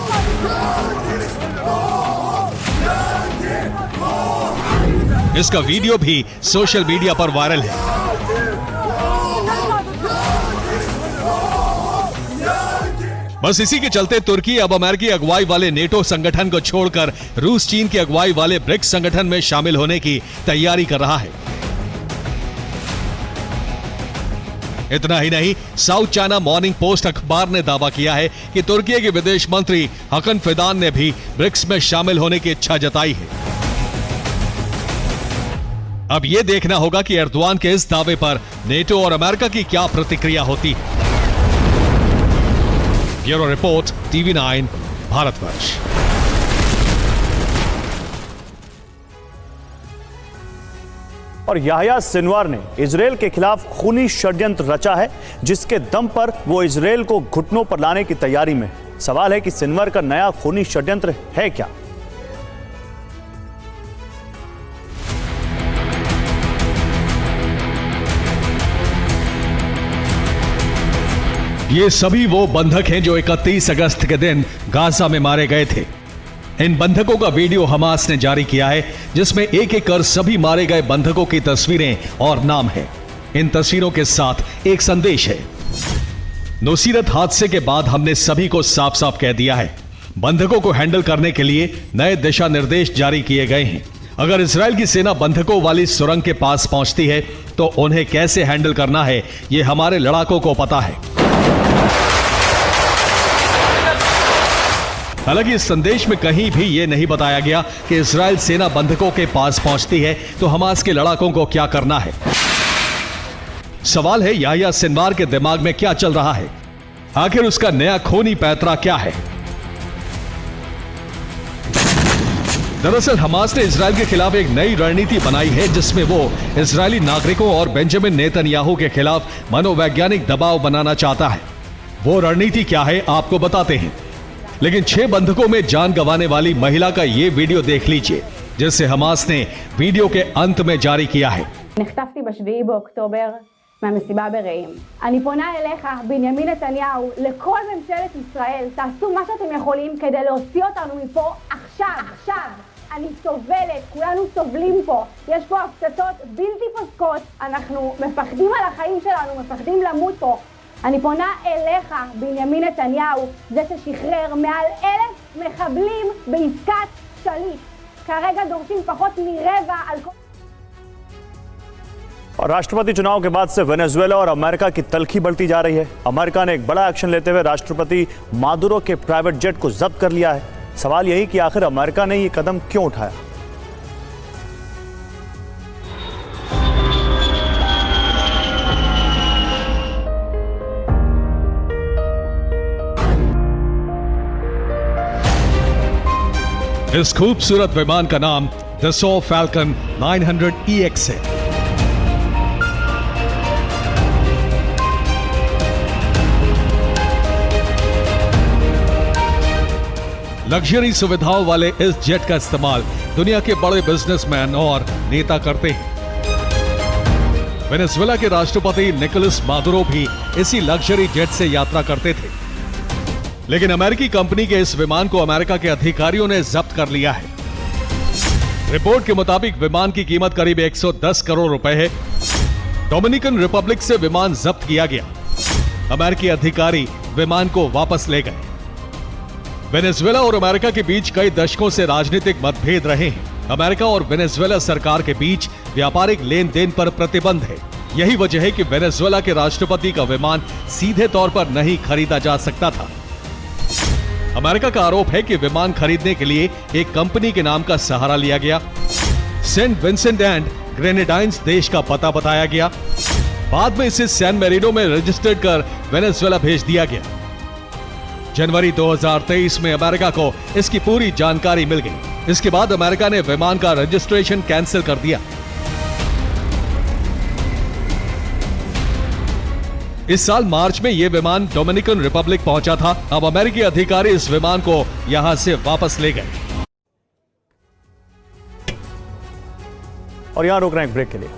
Speaker 1: इसका वीडियो भी सोशल मीडिया पर वायरल है। बस इसी के चलते तुर्की अब अमेरिकी अगुवाई वाले नेटो संगठन को छोड़कर रूस चीन की अगुवाई वाले ब्रिक्स संगठन में शामिल होने की तैयारी कर रहा है। इतना ही नहीं, साउथ चाइना मॉर्निंग पोस्ट अखबार ने दावा किया है कि तुर्की के विदेश मंत्री हकन फिदान ने भी ब्रिक्स में शामिल होने की इच्छा जताई है। अब यह देखना होगा कि एर्दोआन के इस दावे पर नेटो और अमेरिका की क्या प्रतिक्रिया होती है। Bureau report, TV9 Bharatvarsh.
Speaker 5: और याह्या सिनवार ने इजरायल के खिलाफ खूनी षड्यंत्र रचा है, जिसके दम पर वो इजरायल को घुटनों पर लाने की तैयारी में। सवाल है कि सिनवार का नया खूनी षड्यंत्र है क्या?
Speaker 1: ये सभी वो बंधक हैं जो 31 अगस्त के दिन गाजा में मारे गए थे। इन बंधकों का वीडियो हमास ने जारी किया है, जिसमें एक एक कर सभी मारे गए बंधकों की तस्वीरें और नाम है। इन तस्वीरों के साथ एक संदेश है। नुसीरत हादसे के बाद हमने सभी को साफ साफ कह दिया है, बंधकों को हैंडल करने के लिए नए दिशा निर्देश जारी किए गए हैं। अगर इजरायल की सेना बंधकों वाली सुरंग के पास पहुंचती है तो उन्हें कैसे हैंडल करना है, यह हमारे लड़ाकों को पता है। हालांकि इस संदेश में कहीं भी यह नहीं बताया गया कि इजरायल सेना बंधकों के पास पहुंचती है तो हमास के लड़ाकों को क्या करना है। सवाल है, याह्या सिनवार के दिमाग में क्या चल रहा है? आखिर उसका नया खूनी पैतरा क्या है? दरअसल हमास ने इजरायल के खिलाफ एक नई रणनीति बनाई है, जिसमें वो इजरायली नागरिकों और बेंजामिन नेतन्याहू के खिलाफ मनोवैज्ञानिक दबाव बनाना चाहता है। वो रणनीति क्या है आपको बताते हैं, लेकिन 6 बंधकों में जान गंवाने वाली महिला का ये वीडियो देख लीजिए, जिसे हमास ने वीडियो के अंत में जारी किया है।
Speaker 8: נחטפתי ב7 באוקטובר מהמסיבה ברעים. אני פונה אליך, בנימין נתניהו, לכל ממשלת ישראל, תעשו מה שאתם יכולים כדי להוציא אותנו מפה עכשיו. אני סובלת, כולנו סובלים פה. יש פה הפצצות בלתי פוסקות, אנחנו מפחדים על החיים שלנו, מפחדים למות פה. אני פונה אליך, בנימין נתניהו, זה ששחרר מעל 1,000 מחבלים בעסקת שליט. כרגע דורשים פחות מרבע על כל...
Speaker 5: और राष्ट्रपति चुनाव के बाद से वेनेजुएला और अमेरिका की तल्खी बढ़ती जा रही है। अमेरिका ने एक बड़ा एक्शन लेते हुए राष्ट्रपति मादुरो के प्राइवेट जेट को जब्त कर लिया है। सवाल यही कि आखिर अमेरिका ने ये कदम क्यों उठाया?
Speaker 1: इस खूबसूरत विमान का नाम Dassault Falcon 900EX है। लग्जरी सुविधाओं वाले इस जेट का इस्तेमाल दुनिया के बड़े बिजनेसमैन और नेता करते हैं। वेनेजुएला के राष्ट्रपति निकोलस मादुरो भी इसी लग्जरी जेट से यात्रा करते थे। लेकिन अमेरिकी कंपनी के इस विमान को अमेरिका के अधिकारियों ने जब्त कर लिया है। रिपोर्ट के मुताबिक विमान की कीमत करीब 110 करोड़ रुपए है। डोमिनिकन रिपब्लिक से विमान जब्त किया गया। अमेरिकी अधिकारी विमान को वापस ले गए। वेनेजुएला और अमेरिका के बीच कई दशकों से राजनीतिक मतभेद रहे हैं। अमेरिका और वेनेजुएला सरकार के बीच व्यापारिक लेन देन पर प्रतिबंध है। यही वजह है कि वेनेजुएला के राष्ट्रपति का विमान सीधे तौर पर नहीं खरीदा जा सकता था। अमेरिका का आरोप है कि विमान खरीदने के लिए एक कंपनी के नाम का सहारा लिया गया। सेंट विंसेंट एंड ग्रेनेडाइंस देश का पता बताया गया। बाद में इसे सैन मेरिनो में रजिस्टर्ड कर वेनेजुएला भेज दिया गया। जनवरी 2023 में अमेरिका को इसकी पूरी जानकारी मिल गई। इसके बाद अमेरिका ने विमान का रजिस्ट्रेशन कैंसिल कर दिया। इस साल मार्च में यह विमान डोमिनिकन रिपब्लिक पहुंचा था। अब अमेरिकी अधिकारी इस विमान को यहां से वापस ले गए।
Speaker 5: और यहां रोक रहे हैं ब्रेक के लिए।